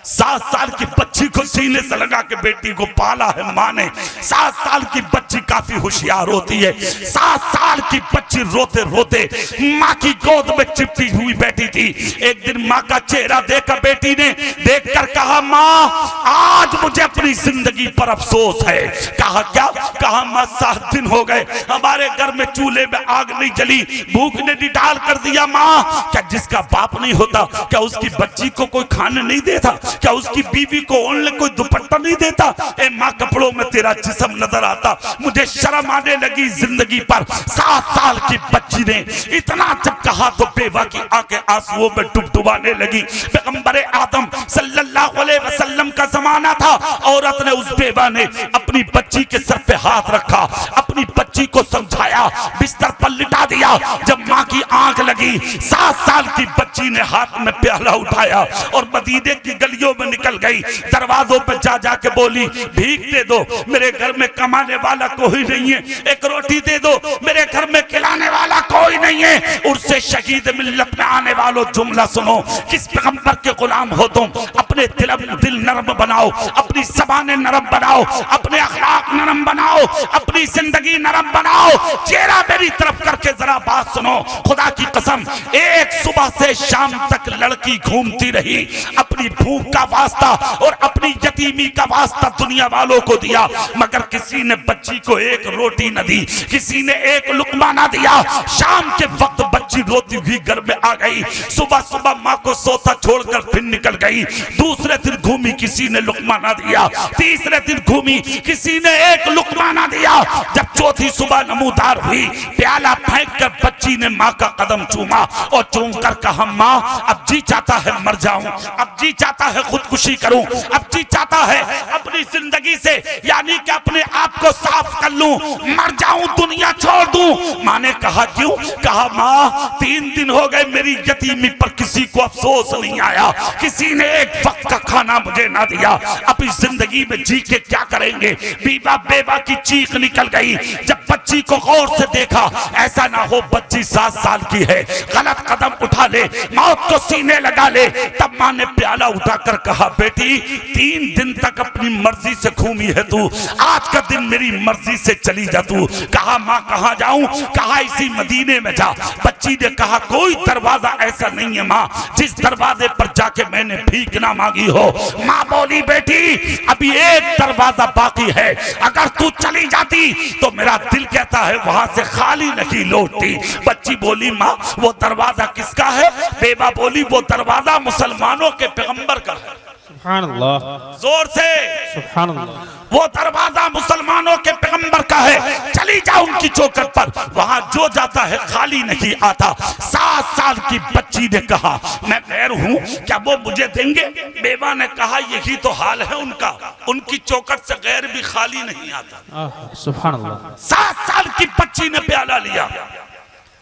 7 साल की बच्ची को सीने से लगा के बेटी को पाला है माँ ने। 7 साल की बच्ची काफी होशियार होती है। 7 साल की बच्ची रोते रोते माँ की गोद में चिपटी हुई बैठी थी। एक दिन माँ का चेहरा देखा बेटी ने, देखकर कहा, माँ आज मुझे अपनी जिंदगी पर अफसोस है। कहा क्या? कहा माँ 7 दिन हो गए हमारे घर में चूल्हे में आग नहीं जली, भूख ने निडाल कर दिया। माँ क्या जिसका बाप नहीं होता, क्या उसकी बच्ची को कोई खाने नहीं देता? क्या उसकी बीवी को ओढ़ने कोई दुपट्टा नहीं देता? ए माँ, कपड़ों में तेरा जिस्म नजर आता, मुझे शर्म आने लगी जिंदगी पर। 7 साल की बच्ची ने इतना जब कहा तो बेवा की आंखें आंसुओं में डुबडुबाने लगी। पैगंबर आदम सल्लल्लाहु अलैहि वसल्लम का जमाना था। औरत ने, उस बेवा ने अपनी बच्ची के सर पे हाथ रखा, अपनी बच्ची को समझाया, बिस्तर पर लिटा दिया। जब माँ की आंख लगी, 7 साल की बच्ची ने हाथ में प्याला उठाया और मदीने की गलियों में निकल गई। दरवाजों पे जा जाके बोली, भीख दे दो, मेरे घर में कमाने वाला कोई नहीं है, एक रोटी दे दो, मेरे घर में खिलाने वाला कोई नहीं है। उससे शहीद मिल्लत में आने वालों जुमला सुनो, किस पैगंबर के गुलाम हो तुम? अपनी अपने दिल नरम बनाओ, अपनी ज़बानें नरम बनाओ, अपने अखलाक नरम बनाओ, अपनी जिंदगी नरम बनाओ। चेहरा मेरी तरफ करके जरा बात सुनो। खुदा की कसम, एक सुबह से शाम तक लड़की घूमती रही, अपनी भूख का वास्ता और अपनी यतीमी का वास्ता दुनिया वालों को दिया, मगर किसी ने बच्ची को एक रोटी न दी, किसी ने एक लुकमा ना दिया। शाम के वक्त बच्ची रोती हुई घर में आ गई, सुबह सुबह माँ को सोता छोड़कर फिर निकल गई। दूसरे दिन घूमी, किसी ने लुकमा ना दिया। तीसरे दिन घूमी, किसी ने एक लुकमा ना दिया। जब चौथी सुबह नमूदार हुई, प्याला फेंक कर बच्ची ने माँ का कदम चूमा और चूम कर कहा, माँ अब जी चाहता है मर जाऊं, अब जी चाहता है खुदकुशी करूं, अब जी चाहता है अपनी जिंदगी से यानी कि अपने आप को साफ कर लूं, मर जाऊं, दुनिया छोड़ दूं। माँ ने कहा क्यों? कहा माँ 3 दिन हो गए मेरी यतीमी पर किसी को अफसोस नहीं आया, किसी ने एक वक्त का खाना मुझे ना दिया, अपनी जिंदगी में जी के क्या करेंगे। बीबा बेवा की चीख निकल गई। जब बच्ची को गौर से देखा, ऐसा ना हो बच्ची 7 साल की है, गलत कदम उठा ले, मौत को सीने लगा ले। तब माँ ने प्याला उठाकर कहा, बेटी 3 दिन तक अपनी मर्जी से घूमी है तू, आज का दिन मेरी मर्जी से चली जा तू। कहा माँ कहाँ जाऊं? कहा इसी मदीने में जा। बच्ची ने कहा कोई दरवाजा ऐसा नहीं है माँ जिस दरवाजे पर जाके मैंने भीख ना मांगी हो। माँ बोली बेटी अभी एक दरवाजा बाकी है, अगर तू चली जाती तो मेरा दिल कहता है वहां से खाली नहीं लौटती। बच्ची बोली माँ वो दरवाजा किसका है? बेवा बोली वो दरवाजा मुसलमानों के पैगंबर का है। सुभान अल्लाह, जोर से सुभान अल्लाह। वो दरवाजा मुसलमानों के पैगंबर का है, चली जाओ उनकी चौखट पर, वहां जो जाता है खाली नहीं आता। 7 साल की बच्ची ने कहा मैं गैर हूं, क्या वो मुझे देंगे? बेवा ने कहा यही तो हाल है उनका, उनकी चौखट से गैर भी खाली नहीं आता। सुभान अल्लाह। 7 साल की बच्ची ने प्याला लिया,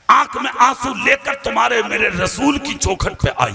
आंख में आंसू लेकर तुम्हारे मेरे रसूल की चौखट पे आई,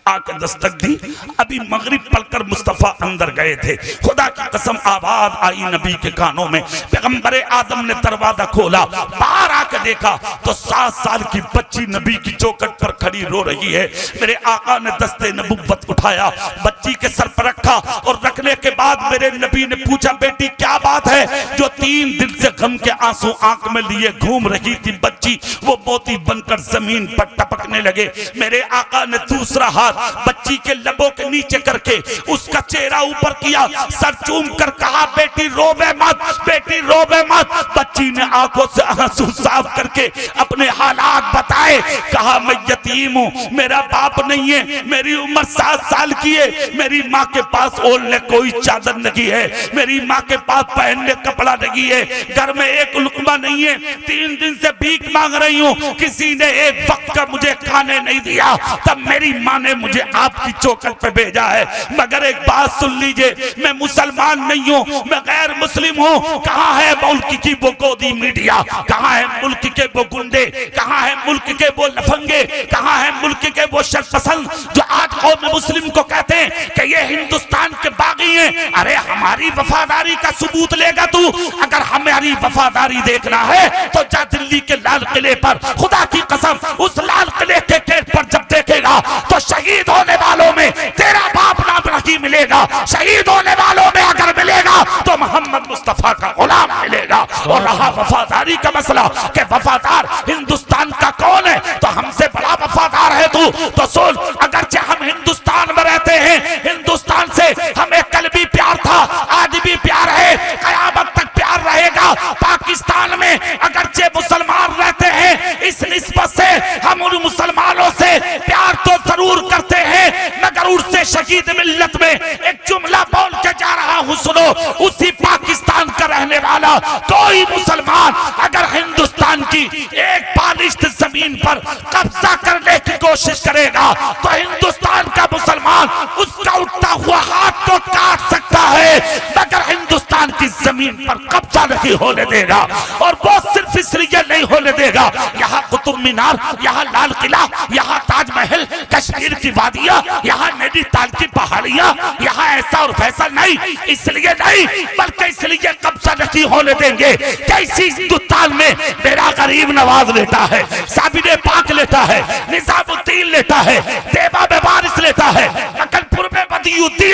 आकर दस्तक दी। अभी मगरिब पढ़कर मुस्तफा अंदर गए थे। खुदा की कसम आवाज आई नबी के कानों में। पैगंबरे आदम ने दरवाजा खोला, बाहर आकर देखा तो 7 साल की बच्ची नबी की चौखट पर खड़ी रो रही है। मेरे आका ने दस्ते नबुव्वत उठाया, बच्ची के सर पर रखा और रखने के बाद मेरे नबी ने पूछा बेटी क्या बात है जो 3 दिन से गम के आंसू आंख में लिए घूम रही थी बच्ची? वो मोती बनकर जमीन पर टपकने लगे। मेरे आका ने दूसरा हाथ बच्ची के लबों के नीचे करके उसका चेहरा ऊपर किया, सर चूम कर कहा बेटी रोवे मत, बेटी रोवे मत। बच्ची ने आंखों से आंसू साफ करके अपने हालात बताए। कहा मैं यतीम हूँ, मेरा बाप नहीं है, मेरी उम्र 7 साल की है, मेरी माँ के पास ओढ़ने कोई चादर नहीं है, मेरी माँ के पास पहनने कपड़ा नहीं है, घर में एक लुकमा नहीं है, 3 दिन से भीख मांग रही हूँ, किसी ने एक वक्त का मुझे खाने नहीं दिया। तब मेरी माँ ने मुझे आपकी चौखट पे भेजा है। मगर एक बात सुन लीजिए, मैं मुसलमान नहीं हूँ, मैं गैर मुस्लिम हूँ। कहाँ है मुल्क की वो गोदी मीडिया? कहाँ है मुल्क के वो गुंडे? कहाँ है मुल्क के वो लफंगे? कहाँ है मुल्क के वो शर्पसंद जो आज कौम मुस्लिम को कहते हैं कि ये हिंदुस्तान के बागी हैं? अरे हमारी वफादारी का सबूत लेगा तू? अगर हमारी वफादारी देखना है तो जा दिल्ली के लाल किले पर, खुदा की कसम उस लाल किले के गेट पर जब देखेगा तो शहीद होने वालों में तेरा बाप नाम नहीं मिलेगा, शहीद होने वालों में अगर मिलेगा तो मोहम्मद मुस्तफा का गुलाम मिलेगा। और रहा वफादारी का मसला कि वफादार हिंदुस्तान का कौन है, तो हमसे बड़ा वफादार है तू। तो सुन, अगरचे हम हिंदुस्तान में रहते हैं, हिंदुस्तान से हमें कल भी प्यार था, आज भी प्यार है, कयामत तक प्यार रहेगा। पाकिस्तान में अगरचे मुसलमान रहते हैं, इस निस्बत से हम उन मुसलमानों से प्यार तो जरूर करते हैं, मगर उससे शहीद मिल्लत में एक जुमला बोल के जा रहा हूं, सुनो। उसी पाकिस्तान का रहने वाला कोई मुसलमान अगर हिंदुस्तान की एक बालिश्त जमीन पर कब्जा करने की कोशिश करेगा तो हिंदुस्तान का मुसलमान उसका उठता हुआ हाथ तो काट सकता है, मगर हिंदुस्तान की जमीन पर कब्जा नहीं होने देगा। और वो सिर्फ इसलिए नहीं होने देगा, यहाँ कुतुब मीनार, यहाँ लाल किला, यहाँ ताजमहल, कश्मीर की वादियां, यहाँ नैनीताल की पहाड़ियां, यहाँ ऐसा और वैसा नहीं, इसलिए नहीं बल्कि इसलिए कब्जा नहीं होने देंगे। कैसी हिंदुस्तान में मेरा गरीब नवाज लेता है, साबिर पाक लेता है, निजामुद्दीन लेता है, देवा में बारिश लेता है, लखनपुर में बदियुद्दीन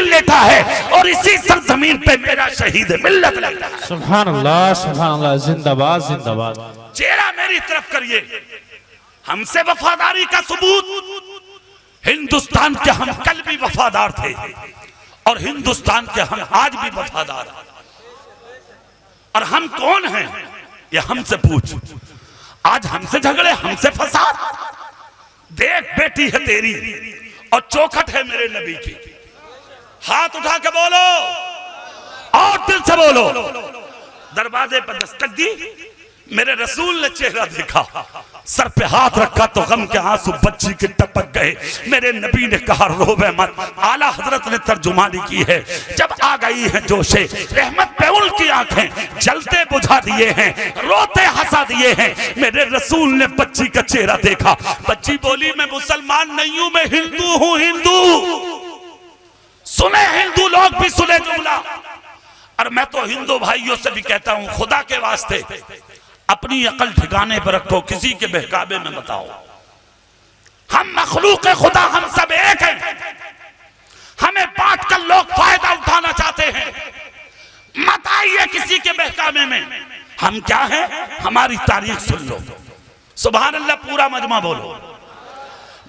है और इसी सरजमीन पे मेरा शहीद मिल्लत लगता है। सुभान अल्लाह, जिंदाबाद जिंदाबाद। चेहरा मेरी तरफ करिए, हमसे वफादारी का सबूत। हिंदुस्तान के हम कल भी वफादार थे और हिंदुस्तान के हम आज भी वफादार हैं। और हम कौन हैं ये हमसे पूछ। आज हमसे झगड़े, हमसे फसाद। देख बेटी है तेरी और चौखट है मेरे नबी की। हाथ उठा के बोलो और दिल से बोलो। दरवाजे पर दस्तक दी, मेरे रसूल ने चेहरा देखा, सर पे हाथ रखा तो गम के आंसू बच्ची के टपक गए। मेरे नबी ने कहा रोवे मत। आला हजरत ने तर्जुमानी की है, जब आ गई है जोशे रहमत पे उनकी आंखें जलते बुझा दिए हैं, रोते हंसा दिए हैं। मेरे रसूल ने बच्ची का चेहरा देखा। बच्ची बोली मैं मुसलमान नहीं हूं, मैं हिंदू हूं। हिंदू सुने, हिंदू लोग भी सुने जुमला। और मैं तो हिंदू भाइयों से भी कहता हूं, खुदा के वास्ते अपनी अकल ठिकाने पर रखो, किसी के बहकावे में बताओ। हम मखलूक खुदा, हम सब एक हैं। हमें बांट कर लोग फायदा उठाना चाहते हैं। मत आइए किसी के बहकावे में। हम क्या हैं, हमारी तारीख सुन लो। सुभान अल्लाह, पूरा मजमा बोलो।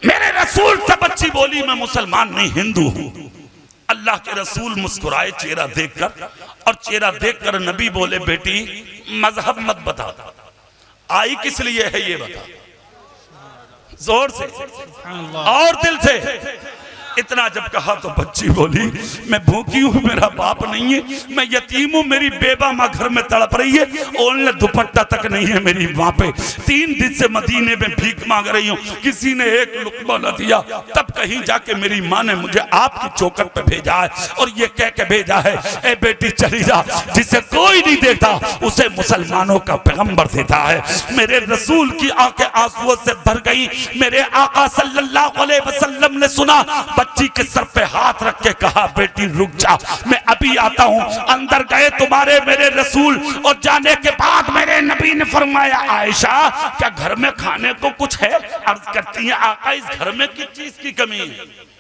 मेरे रसूल से बच्ची बोली मैं मुसलमान नहीं, हिंदू हूं। अल्लाह के रसूल मुस्कुराए चेहरा देखकर, और चेहरा देखकर नबी बोले बेटी मजहब मत बता, आई किस लिए है ये बता। जोर से और दिल से। इतना जब कहा तो बच्ची बोली मैं भूखी हूं, मेरा बाप नहीं है, मैं यतीम हूं, मेरी बेबा माँ घर में तड़प रही है, ओढ़ने दुपट्टा तक नहीं है मेरी माँ पे। 3 दिन से मदीने में भीख मांग रही हूँ, किसी ने एक लुक़मा न दिया। तब कहीं जाके मेरी माँ ने मुझे आपकी चौखट पे भेजा है और ये कह के भेजा है, ए बेटी चली जा, जिसे कोई नहीं देखता उसे मुसलमानों का पैगंबर देता है। मेरे रसूल की आंखें आंसुओं से भर गई। मेरे आका सल्लल्लाहु अलैहि वसल्लम ने सुना, बच्ची के सर पे हाथ रख के कहा बेटी रुक जा, मैं अभी आता हूं। अंदर गए तुम्हारे मेरे रसूल, और जाने के बाद मेरे नबी ने फरमाया आयशा क्या घर में खाने को कुछ है? अर्ज करती है आका इस घर में किस चीज की कमी है?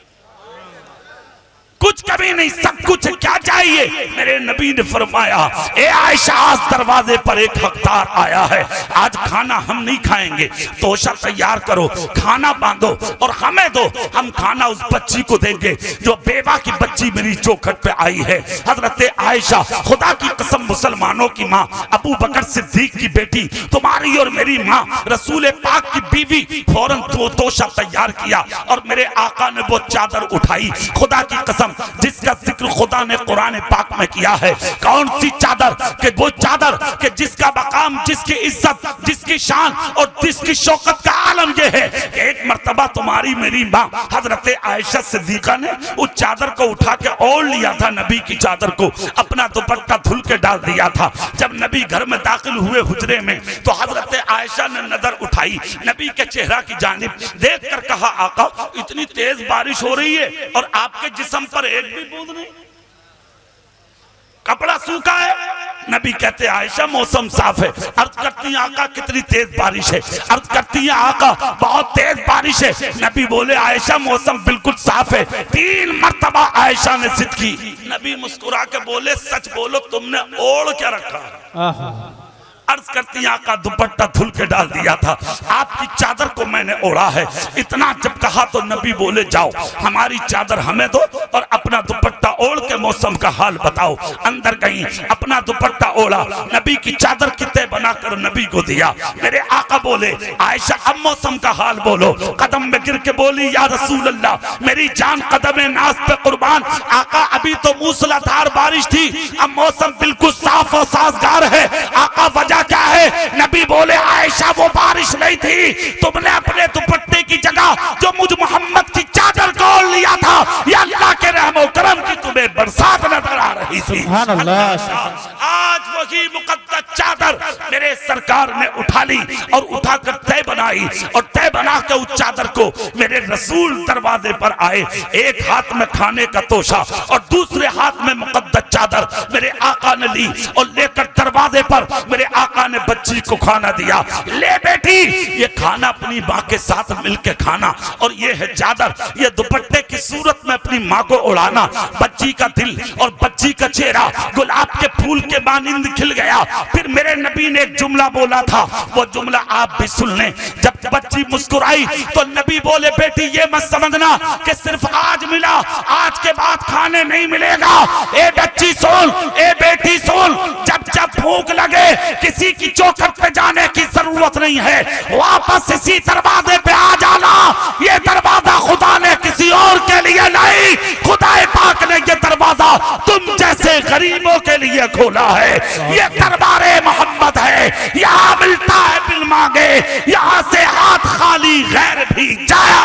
कुछ कमी नहीं, सब कुछ। क्या चाहिए? मेरे नबी ने फरमाया ए आयशा आज दरवाजे पर एक हकदार आया है, आज खाना हम नहीं खाएंगे, तोशा तैयार करो, खाना बांधो और हमें दो, हम खाना उस बच्ची को देंगे जो बेवा की बच्ची मेरी चौखट पे आई है। हजरत आयशा खुदा की कसम मुसलमानों की माँ, अबू बकर सिद्दीक की बेटी, तुम्हारी और मेरी माँ रसूल पाक की बीवी, फौरन तोशा तैयार किया और मेरे आका ने वो चादर उठाई। खुदा की कसम जिसका जिक्र खुदा ने कुरान पाक में किया है, कौन सी चादर के वो चादर के जिसका मकाम, जिसकी इज्जत, जिसकी शान और जिसकी शौकत का आलम ये है कि एक मर्तबा तुम्हारी मेरी माँ हजरत आयशा सिद्दीका ने उस चादर को उठा के ओढ़ लिया था, नबी की चादर को अपना दुपट्टा धुल के डाल दिया था। जब नबी घर में दाखिल हुए हुजरे में तो हजरत आयशा ने नजर उठाई नबी के चेहरा की जानिब, देख कर कहा आका इतनी तेज बारिश हो रही है और आपके जिस्म पर एक भी बूंद नहीं, कपड़ा सूखा है। नबी कहते आयशा मौसम साफ है। अर्ज करती है आका कितनी तेज बारिश है? अर्ज करती है आका बहुत तेज बारिश है। नबी बोले आयशा मौसम बिल्कुल साफ है। 3 मर्तबा आयशा ने जिद की। नबी मुस्कुरा के बोले सच बोलो तुमने ओढ़ क्या रखा? अर्ज करती आका दुपट्टा धुल के डाल दिया था, आपकी चादर को मैंने ओढ़ा है। इतना जब कहा तो नबी बोले जाओ हमारी चादर हमें दो और अपना दुपट्टा ओढ़ के मौसम का हाल बताओ। अंदर गई, अपना दुपट्टा ओढ़ा, नबी की चादर की तह बनाकर नबी को दिया। मेरे आका बोले आयशा अब मौसम का हाल बोलो। कदम में गिर के बोली या रसूल अल्लाह मेरी जान कदम नाज पे कुर्बान। आका अभी तो मूसलाधार बारिश थी, अब मौसम बिल्कुल साफ और साजगार है। आका वजह क्या है? नबी बोले आयशा वो बारिश नहीं थी, तुमने अपने दुपट्टे की जगह जो मुझ मोहम्मद की चादर को ओढ़ लिया था, या अल्लाह के रहमो करम की तुम्हें बरसात नजर आ रही थी। आज वही मुकद्दस चादर मेरे सरकार ने उठा ली और उठाकर तय बना बनाई और तय बना के उस चादर को मेरे रसूल दरवाजे पर आए, एक हाथ में खाने का तोशा और दूसरे हाथ में मुकद्दस चादर मेरे आका ने ली और लेकर दरवाजे पर मेरे आका ने बच्ची को खाना दिया। ले बेटी, ये खाना अपनी माँ के साथ मिलके खाना, और ये है चादर, ये दुपट्टे की सूरत में अपनी माँ को उड़ाना। बच्ची का दिल और बच्ची का चेहरा गुलाब के फूल के मानिंद खिल गया। फिर मेरे नबी ने एक जुमला बोला था, वो जुमला आप भी सुन लें। जब बच्ची मुस्कुराई तो नबी बोले, बेटी ये मत समझना कि सिर्फ आज मिला, आज के बाद खाने नहीं मिलेगा। ए बच्ची सुन, ए बेटी सुन, जब जब भूख लगे किसी की चौखट पे जाने की जरूरत नहीं है, वापस इसी दरवाजे पे आ जाना। ये दरवाजा खुदा ने किसी और के लिए नहीं, खुदा पाक ने ये दरवाजा तुम जैसे गरीबों के लिए खोला है। ये दरबारे मोहम्मद है, यहाँ मिलता है बिन मांगे, यहाँ से हाथ खाली गैर भी जाया।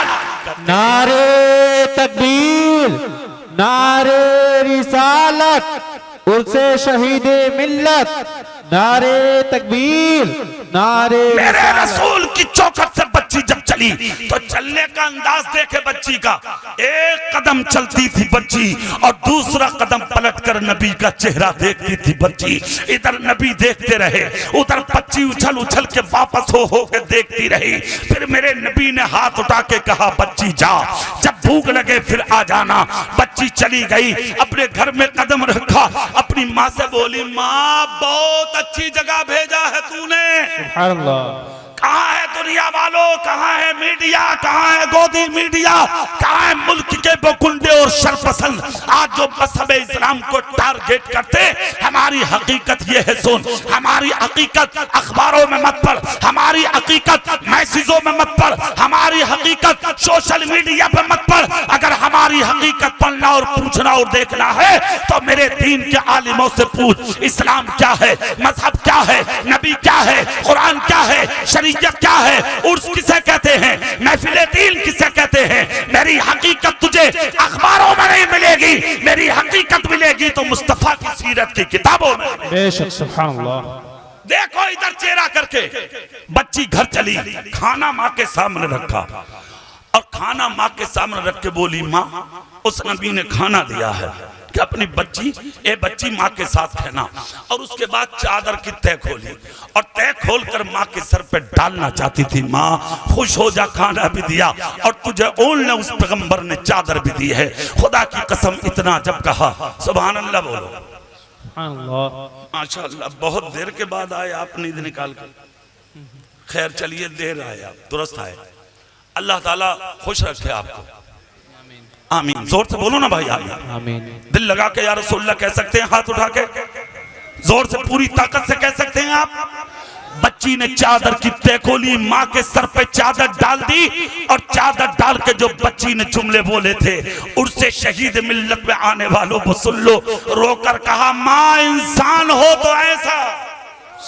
नारे तकबीर, नारे रिसालत, उर्से शहीदे मिल्लत, नारे तकबीर, नारे मेरे रसूल की चौखट से बच्ची जब चली तो चलने का अंदाज देखे बच्ची का, एक कदम चलती थी बच्ची और दूसरा कदम पलटकर नबी का चेहरा देखती थी बच्ची। इधर नबी देखते रहे, उधर बच्ची उछल उछल के वापस हो के देखती रही। फिर मेरे नबी ने हाथ उठा के कहा, बच्ची जा, जब भूख लगे फिर आ जाना। बच्ची चली गई, अपने घर में कदम रखा, अपनी माँ से बोली, माँ बहुत अच्छी जगह भेजा है तूने। सुभान अल्लाह। कहाँ है दुनिया वालों, कहाँ है मीडिया, कहाँ है गोदी मीडिया, कहाँ है मुल्क के बकुंडे और शरपसंद आज जो मज़हब इस्लाम को टारगेट करते। हमारी हकीकत ये है, सुन, हमारी हकीकत अखबारों में मत पढ़, हमारी हकीकत मैसेजों में मत पढ़, हमारी हकीकत सोशल मीडिया पे मत पढ़। अगर हमारी हकीकत पढ़ना और पूछना और देखना है तो मेरे दीन के आलिमों से पूछ, इस्लाम क्या है, मजहब क्या है, नबी क्या है, कुरान क्या है, शरीयत क्या है, उर्स किसे कहते हैं, महफिल दीन किसे कहते हैं। मेरी हकीकत तुझे अखबारों में नहीं मिलेगी, मेरी हकीकत मिलेगी तो मुस्तफा की सीरत की किताबों में। बेशक, सुभान अल्लाह। देखो इधर चेहरा करके बच्ची घर चली, खाना माँ के सामने रखा और खाना माँ के सामने रख के बोली, माँ उस नबी ने खाना दिया है कि अपनी बच्ची, ए बच्ची माँ के साथ रहना। और उसके बाद चादर की तह खोली और तह खोलकर माँ के सर पे डालना चाहती थी। माँ खुश हो जा, खाना भी दिया और तुझे ओढ़ने उस पैगंबर ने चादर भी दी है। खुदा की कसम इतना जब कहा, सुभान अल्लाह बोलो, माशाअल्लाह। बहुत देर के बाद आए आप, नींद निकाल कर। खैर चलिए, देर आए आप, दुरुस्त आए। अल्लाह ताला खुश रखे आपको, आमीन। जोर से बोलो ना भाई, आमीन आमीन। दिल लगा के या रसूलल्लाह कह सकते हैं, हाथ उठा के जोर से पूरी ताकत से कह सकते हैं आप। बच्ची ने चादर की तह खोली, माँ के सर पे चादर डाल दी और चादर डाल के जो बच्ची ने जुमले बोले थे, उससे शहीद मिल्लत में आने वालों को सुन लो। रोकर कहा, माँ इंसान हो तो ऐसा,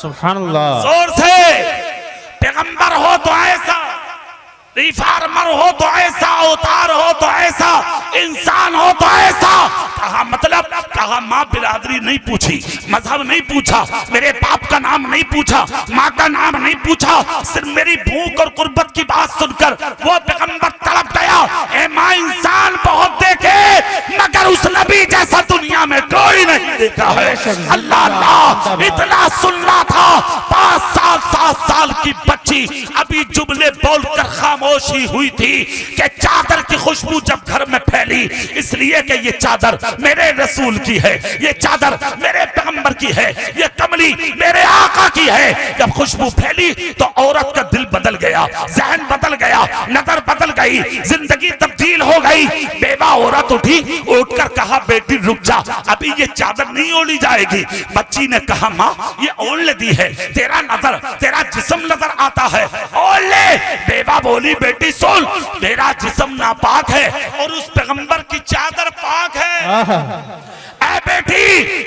सुभान अल्लाह। जोर से, पैगंबर हो तो ऐसा, रिफार्मर हो तो ऐसा, अवतार हो तो ऐसा, इंसान हो तो ऐसा। कहा मतलब, कहा माँ बिरादरी नहीं पूछी, मजहब नहीं पूछा, मेरे बाप का नाम नहीं पूछा, माँ का नाम नहीं पूछा, सिर्फ मेरी भूख और कुर्बत की बात सुनकर वो पैगंबर तड़प गया। ए माँ, इंसान बहुत देखे मगर उस नबी जैसा दुनिया में कोई नहीं देखा है। अल्लाह अल्लाह, इतना सुनना था। 5 साल 7 साल की बच्ची अभी जुमले बोलकर खामोशी हुई थी कि चादर की खुशबू जब घर में फैली, इसलिए कि ये चादर मेरे रसूल की है, ये चादर मेरे पैगंबर की है, ये कमली मेरे आका की है। जब खुशबू फैली तो औरत का दिल बदल गया, जहन बदल गया, नजर बदल गई, जिंदगी तब्दील हो गई। बेवा औरत उठी, उठकर कहा, बेटी रुक जा, अभी ये चादर नहीं ओढ़ी जाएगी। बच्ची ने कहा, माँ ये ओढ़ दी है, तेरा नजर, तेरा जिस्म नजर आता है, ओढ़ ले। बेवा बोली, बेटी सुन, मेरा जिस्म नापाक है और उस पैगंबर की चादर पाक है। ऐ बेटी,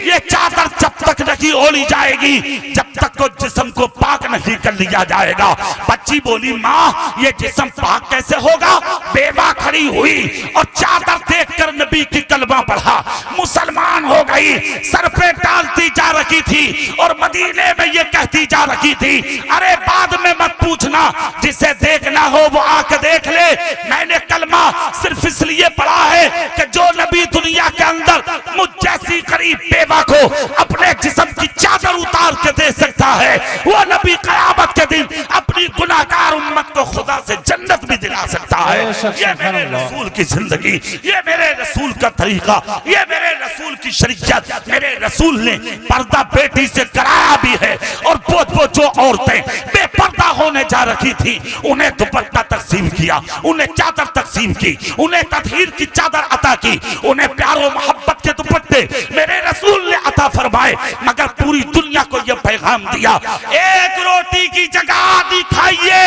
ये चादर जब तक नहीं ओढ़ी जाएगी जब तक को जिस्म को पाक नहीं कर लिया जाएगा। बच्ची बोली, माँ ये जिस्म पाक कैसे होगा। बेवा खड़ी हुई और चादर देखकर नबी की कलमा पढ़ा, मुसलमान हो गई। गई, सर पे डालती जा रही थी और मदीने में ये कहती जा रही थी, अरे बाद में मत पूछना, जिसे देखना हो वो आके देख ले। मैंने कलमा सिर्फ इसलिए पढ़ा है कि जो नबी दुनिया के अंदर मुझ जैसी गरीब बेवा को अपने जिस्म की चादर उतार के दे सकता है, वो नबी कयामत के दिन अपनी गुनाहगार उम्मत को खुदा से जन्नत भी दिला सकता है। ये मेरे रसूल की जिंदगी, ये मेरे रसूल का तरीका, ये मेरे रसूल की शरीयत। मेरे रसूल ने पर्दा बेटी से कराया भी है और वो जो औरतें बेपर्दा होने जा रही थी उन्हें दुपट्टा तकसीम किया, उन्हें चादर तकसीम की, उन्हें ततहीर की चादर अता की, उन्हें प्यार और मोहब्बत के दुपट्टे मेरे रसूल ने अता फरमाए। मगर पूरी दुनिया को यह पैगाम दिया, एक रोटी की जगह दिखाइए,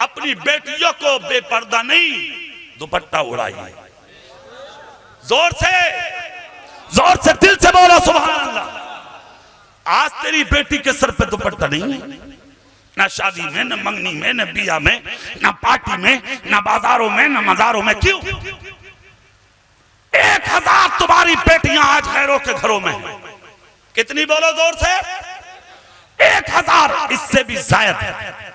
अपनी बेटियों को बेपर्दा नहीं दुपट्टा उड़ाइए। जोर से दिल से बोलो सुभान अल्लाह। आज तेरी बेटी के सर पे दुपट्टा नहीं है, ना शादी में, ना मंगनी में, ना बिया में, ना पार्टी में, ना बाजारों में, ना मजारों में। क्यों? 1000 तुम्हारी बेटियां आज गैरों के घरों में हैं। कितनी बोलो जोर से? 1000, इससे भी जायद है।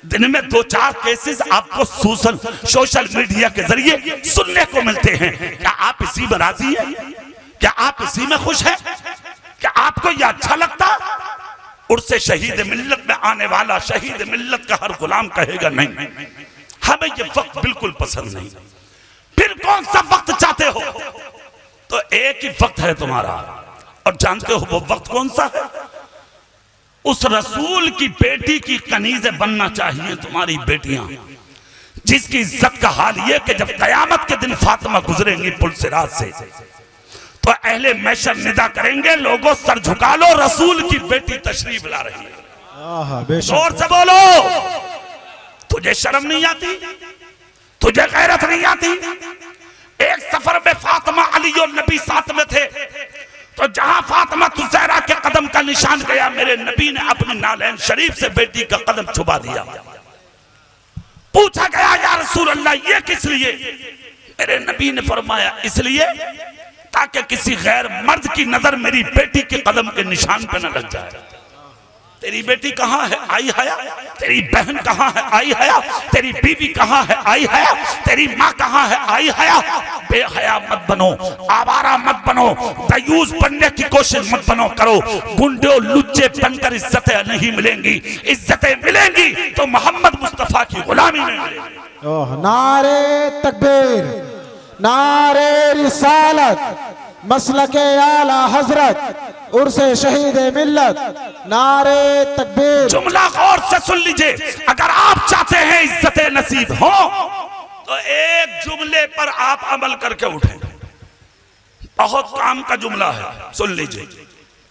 दिन में 2-4 केसेस आपको सोशल मीडिया के जरिए सुनने को मिलते हैं। क्या आप इसी में राजी हैं? क्या आप इसी में खुश हैं? क्या आपको यह अच्छा लगता? उर्से शहीद मिल्लत में आने वाला शहीद मिल्लत का हर गुलाम कहेगा नहीं, हमें ये वक्त बिल्कुल पसंद नहीं। फिर कौन सा वक्त चाहते हो? तो एक ही वक्त है तुम्हारा, और जानते हो वो वक्त कौन सा है? उस रसूल की बेटी की कनीज़ें बनना चाहिए तुम्हारी बेटियां, जिसकी इज्जत का हाल यह कि जब कयामत के दिन फातिमा गुजरेंगी पुल सिरात से तो अहले महशर निदा करेंगे, लोगों सर झुका लो, रसूल की बेटी तशरीफ ला रही है। जोर से बोलो। तुझे शर्म नहीं आती? तुझे गैरत नहीं आती? एक सफर में फातिमा अली और नबी साथ में थे, तो जहां फातिमा तुज़ैरा के कदम का निशान गया, मेरे नबी ने अपनी नालैन शरीफ से बेटी का कदम छुपा दिया। पूछा गया या रसूल अल्लाह ये किस लिए? मेरे नबी ने फरमाया इसलिए ताकि किसी गैर मर्द की नजर मेरी बेटी के कदम के निशान पे न लग जाए। तेरी बेटी कहाँ है? आई हया। तेरी बहन कहाँ है? आई हया। तेरी बीवी कहाँ है? आई हया। तेरी माँ कहाँ है? आई हया। बेहया मत बनो, आवारा मत बनो, दयूस बनने की कोशिश मत बनो करो। गुंडे लुच्चे बनकर इज्जतें नहीं मिलेंगी, इज्जतें मिलेंगी तो मोहम्मद मुस्तफा की गुलामी में मिलेंगी। नारे तकबीर, नारे रिसालत, मसलके आला हजरत, उर्से शहीद मिल्लत, नारे तकबीर। जुमला गौर से सुन लीजिए, अगर आप चाहते हैं इज्जतें नसीब हो तो एक जुमले पर आप अमल करके उठें। बहुत काम का जुमला है, सुन लीजिए।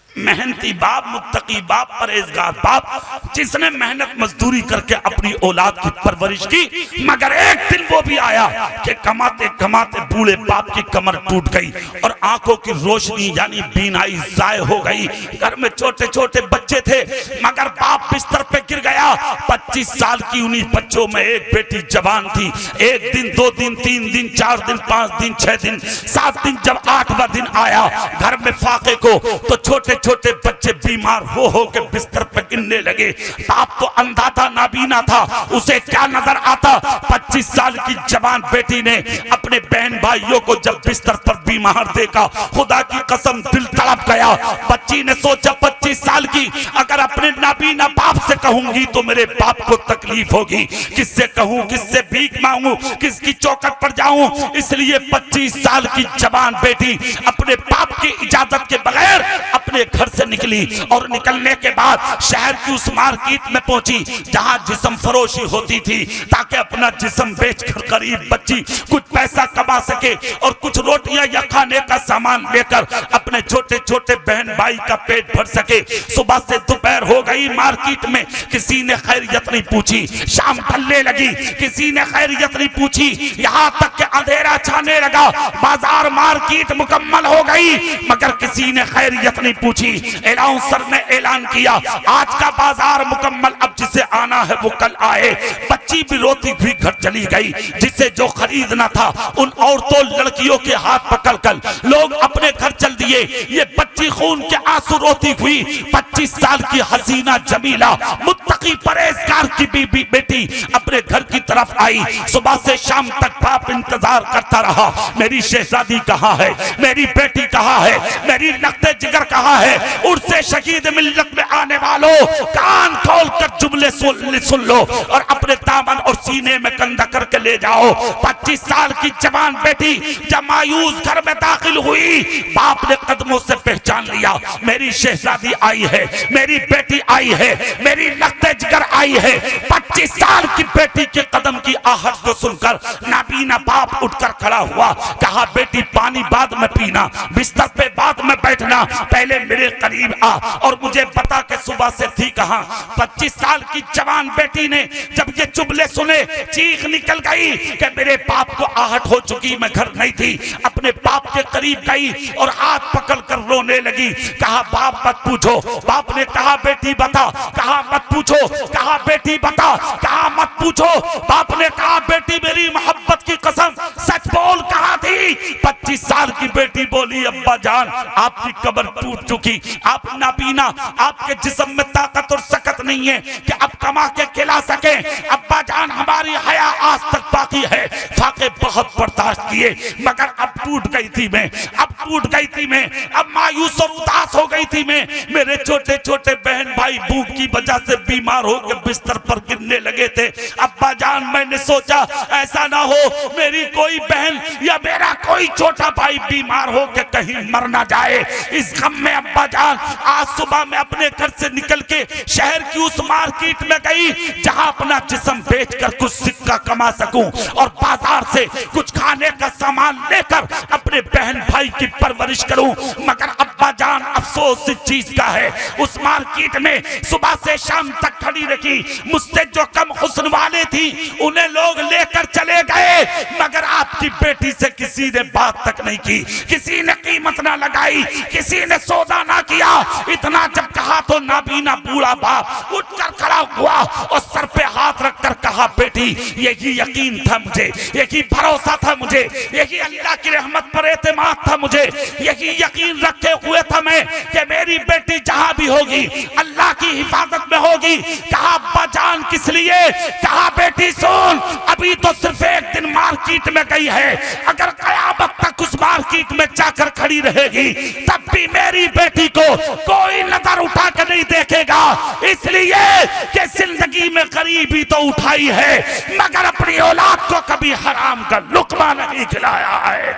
मेहनती बाप, मुत्तकी बाप, परहेजगार बाप, जिसने मेहनत मजदूरी करके अपनी औलाद की परवरिश की, मगर एक दिन वो भी आया कि कमाते कमाते बूढ़े बाप की कमर टूट गई और आंखों की रोशनी यानी बीनाई जाय हो गई। घर में छोटे छोटे बच्चे थे मगर बाप बिस्तर पे गिर गया। 25 साल की उन्हीं बच्चों में एक बेटी जवान थी। एक दिन, 2 दिन, 3 दिन, 4 दिन, 5 दिन, 6 दिन, 7 दिन, जब 8वां दिन आया घर में फाके को, तो छोटे छोटे बच्चे बीमार हो के बिस्तर पर गिरने लगे। बाप तो अंधा था, नाबीना था, उसे क्या नजर आता? 25 साल की जवान बेटी ने अपने बहन भाइयों को जब बिस्तर पर बीमार देखा, खुदा की कसम दिल तड़प गया। बच्ची ने सोचा 25 साल की, अगर अपने नाबीना बाप से कहूंगी तो मेरे बाप को तकलीफ होगी, किससे कहूं, किससे भीख मांगू, किसकी चौखट पर जाऊं? इसलिए 25 साल की जवान बेटी अपने बाप की इजाजत के बगैर अपने घर से निकली और निकलने के बाद शहर की उस मार्केट में पहुंची जहां जिस्म फरोशी होती थी, ताकि अपना जिस्म बेचकर गरीब बच्ची कुछ पैसा कमा सके और कुछ रोटियां या खाने का सामान लेकर अपने छोटे छोटे बहन भाई का पेट भर सके। सुबह से दोपहर हो गई, मार्केट में किसी ने खैरियत नहीं पूछी। शाम ढलने लगी, किसी ने खैरियत नहीं पूछी। यहाँ तक कि अंधेरा छाने लगा, बाजार मार्केट मुकम्मल हो गई मगर किसी ने खैरियत नहीं पूछी। अनाउंसर ने ऐलान किया आज का बाजार मुकम्मल, अब जिसे आना है वो कल आए। बच्ची भी रोती हुई घर चली गई। जिसे जो खरीदना था उन औरतों लड़कियों के हाथ पकड़कर लोग अपने घर चल दिए। ये बच्ची खून के आंसू रोती हुई 25 साल की हसीना जमीला मुत्तकी परहेजगार की बीबी बेटी अपने घर की तरफ आई। सुबह से शाम तक बाप इंतजार करता रहा, मेरी शहजादी कहाँ है, मेरी बेटी कहाँ है, मेरी नक्ते जिगर कहाँ है। उर्से शहीद मिल्लत में आने वालों, कान खोल कर जुमले सुन लो और अपने दामन और सीने में कंधा करके ले जाओ। 25 साल की जवान बेटी जब मायूस घर में दाखिल हुई, बाप ने कदमों से पहचान लिया, मेरी शहजादी आई है, मेरी बेटी आई है, मेरी नक्ते जिगर आई है। 25 साल की बेटी के कदम की आहट को सुनकर नाबीना बाप उठकर खड़ा हुआ, कहा बेटी पानी बाद में पीना, बिस्तर पे बाद में बैठना, पहले मेरे करीब आ और मुझे बता के सुबह से थी कहां। 25 साल की जवान बेटी ने जब ये जुमले सुने, चीख निकल गई कि मेरे बाप को आहट हो चुकी, मैं घर नहीं थी। अपने बाप के करीब गई और हाथ पकड़ कर रोने लगी। कहा बाप मत पूछो, बाप ने कहा बेटी बता, कहा मत पूछो, कहा बेटी बता, कहा मत पूछो। बाप ने कहा बेटी मेरी मोहब्बत की कसम सच बोल कहां थी। 25 साल की बेटी बोली अब्बा जान आपकी कब्र टूट चुकी, आप नाबीना, आपके जिस्म में ताकत और सकत नहीं है कि अब कमा के खिला सके। अब्बा जान हमारी हया आज तक बाकी है, फाके बहुत बर्दाश्त किए मगर अब टूट गई थी मैं, अब टूट गई थी मैं, अब मायूस और उदास हो गई थी मैं। मेरे छोटे छोटे बहन भाई भूख की वजह से बीमार होकर बिस्तर पर गिरने लगे थे। अब्बा जान मैंने सोचा ऐसा ना हो मेरी कोई बहन या मेरा कोई छोटा भाई बीमार हो के कहीं मर ना जाए। इस गम में अब्बा जान आज सुबह मैं अपने घर से निकल के शहर की उस मार्केट में गई जहां अपना जिस्म बेचकर कुछ सिक्का कमा सकूं और बाजार से कुछ खाने का सामान लेकर अपने बहन भाई की परवरिश करूं। मगर अब्बा जान अफसोस इस चीज का है, उस मार्केट में सुबह से शाम तक खड़ी रखी, मुझसे जो कम हुस्न वाले थी उन्हें लोग लेकर चले गए, मगर आपकी बेटी से किसी ने बात तक नहीं की, किसी ने कीमत ना लगाई, किसी ने सौदा ना किया। इतना जब कहा तो नाबीना बूढ़ा बाप उठकर खड़ा हुआ और सर पे हाथ रखकर कहा बेटी यही यकीन था मुझे, यही भरोसा था मुझे, यही अल्लाह की रहमत पर एतमाद था मुझे, यही यकीन रखे हुए था मैं कि मेरी बेटी जहां भी होगी अल्लाह की हिफाजत में होगी। कहा अब्बा जान किस लिए, कहा बेटी सुन अभी तो सिर्फ एक दिन मार्केट में गई है, अगर कयामत तक उस मार्केट में जाकर खड़ी रहेगी तब भी मेरी बेटी को कोई नजर उठा कर नहीं देखेगा, इसलिए कि जिंदगी में गरीबी तो उठाई है मगर अपनी औलाद को कभी हराम का लुकमा नहीं खिलाया है।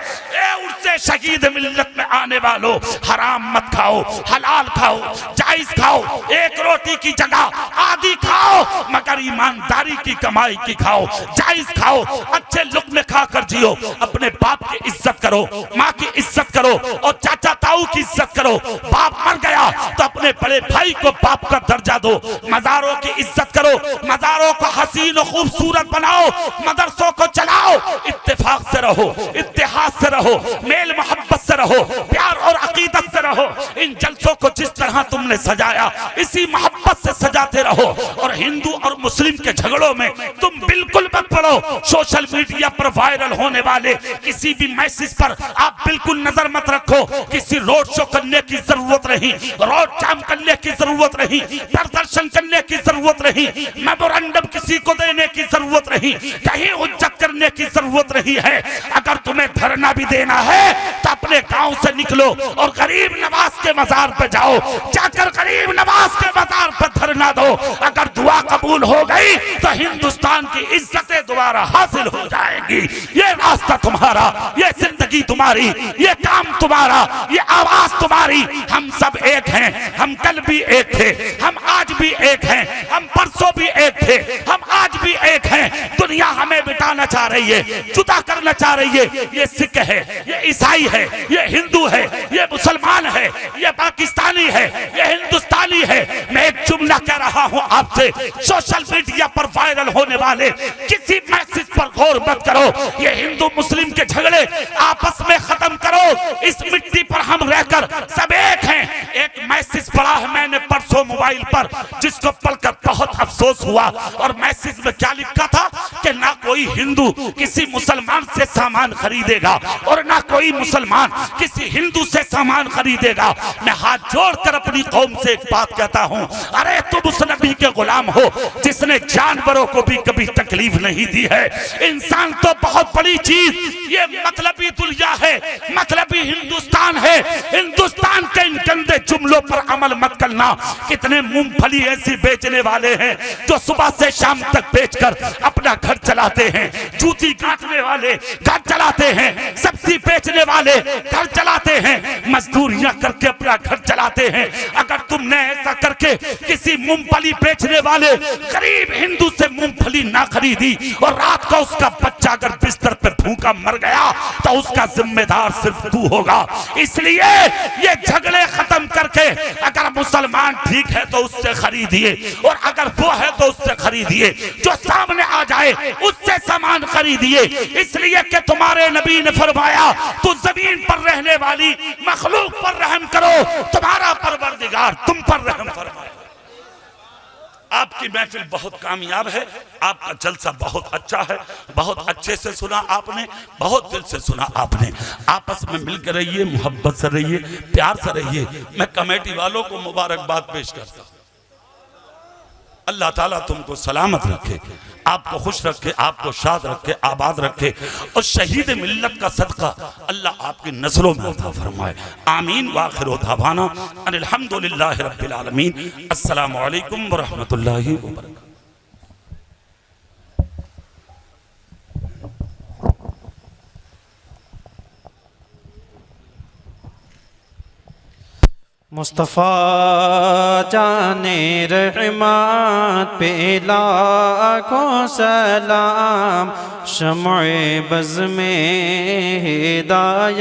उससे शहीद मिल्लत में आने वालों हराम मत खाओ, हलाल खाओ, जायज खाओ, एक रोटी की जगह आधी खाओ मगर ईमानदारी की कमाई की खाओ, जायज खाओ, अच्छे लुक्मे खाकर जियो, अपने बाप की इज्जत करो, माँ की इज्जत करो और चाचा ताऊ की इज्जत करो। बाप मर गया तो अपने बड़े भाई को बाप का दर्जा दो, मज़ारों की इज्जत करो, मज़ारों को हसीन और खूबसूरत बनाओ, मदरसों को चलाओ, इत्तेफाक से रहो, इत्तेहाद से रहो, मेल मोहब्बत से रहो, प्यार और अकीदत से रहो। इन जलसों को जिस तरह तुमने सजाया इसी मोहब्बत से सजाते रहो और हिंदू और मुस्लिम के झगड़ों में तुम बिल्कुल मत पड़ो। सोशल मीडिया पर वायरल होने वाले किसी भी मैसेज पर आप बिल्कुल नजर मत रखो। किसी रोड शो करने की जरूरत नहीं, रोड जाम करने की जरूरत नहीं, प्रदर्शन करने की जरूरत नहीं, मेमोरेंडम किसी को देने की जरूरत नहीं, कहीं हुज्जत करने की जरूरत नहीं है। अगर तुम्हें धरना भी देना है तो अपने गांव से निकलो और गरीब नवाज के मजार पे जाओ, जाकर गरीब नवाज के मजार पर धरना दो। अगर दुआ कबूल हो गई तो हिंदुस्तान की इज्जतें दोबारा हासिल हो जाएंगी। ये रास्ता तुम्हारा, ये जिंदगी तुम्हारी, ये काम तुम्हारा, ये आवाज तुम्हारी। हम सब एक हैं, हम कल भी एक थे, हम आज भी एक हैं, हम परसों भी एक थे, हम आज भी एक हैं। दुनिया हमें मिटाना चाह रही है, जुदा करना चाह रही है। ये सिख है, ये ईसाई है, ये हिंदू है, ये मुसलमान है, ये पाकिस्तानी है, ये हिंदुस्तानी है। मैं एक जुमला कह रहा हूं आपसे, सोशल मीडिया पर वायरल होने वाले किसी मैसेज पर गौर मत करो। ये हिंदू मुस्लिम के झगड़े आपस में खत्म करो। इस मिट्टी पर हम रहकर सब एक हैं। एक मैसेज पढ़ा है मैंने परसों मोबाइल पर जिसको पढ़कर बहुत अफसोस हुआ और मैसेज में क्या लिखा था कि ना कोई हिंदू किसी मुसलमान से सामान खरीदेगा और ना कोई मुसलमान किसी हिंदू से सामान खरीदेगा। मैं हाथ जोड़कर अपनी कौम से एक बात कहता हूं, अरे तुम उस नबी के गुलाम हो जिसने जानवरों को भी कभी तकलीफ नहीं दी है। इंसान तो बहुत बड़ी चीज, ये मतलबी दुनिया है, मतलबी हिंदुस्तान है। हिंदुस्तान के इन गंदे जुमलों पर अमल मत करना। कितने मूंगफली ऐसी बेचने वाले हैं जो सुबह से शाम तक बेचकर अपना घर चलाते हैं। जूती काटने वाले घर चलाते हैं, सब्जी बेचने वाले घर चलाते हैं, मजदूरियां करके अपना घर चलाते हैं। अगर तुमने ऐसा करके किसी मूंगफली बेचने वाले गरीब हिंदू से मूंगफली ना खरीदी और रात को उसका बच्चा अगर बिस्तर पे भूखा मर गया तो उसका जिम्मेदार सिर्फ तू होगा। इसलिए ये झगड़े खत्म करके अगर मुसलमान ठीक है तो उससे खरीदिए और अगर वो है तो उससे खरीदिए, जो सामने आ जाए उससे सामान खरीदिए। इसलिए कि तुम्हारे नबी ने फरमाया, तू जमीन पर रहने वाली मखलूक पर रहम करो, तुम्हारा परवरदिगार तुम पर रहम फरमाए। आपकी महफिल बहुत कामयाब है, आपका जलसा बहुत अच्छा है, बहुत अच्छे से सुना आपने, बहुत दिल से सुना आपने। आपस में मिलकर रहिए, मोहब्बत से रहिए, प्यार से रहिए। मैं कमेटी वालों को मुबारकबाद पेश करता हूं। अल्लाह ताला तुमको सलामत रखे, आपको खुश रखे, आपको शाद रखे, आबाद रखे और शहीद मिल्लत का सदका अल्लाह आपकी नस्लों में अता फरमाए। आमीन। व आखिरु दावाना अनिल हम्दुलिल्लाहि रब्बिल आलमीन। अस्सलामु अलैकुम व रहमतुल्लाहि व बरकातहू। मुस्तफ़ा जाने रहमत पे लाखों सलाम, शम्ए बज़्म में हिदायत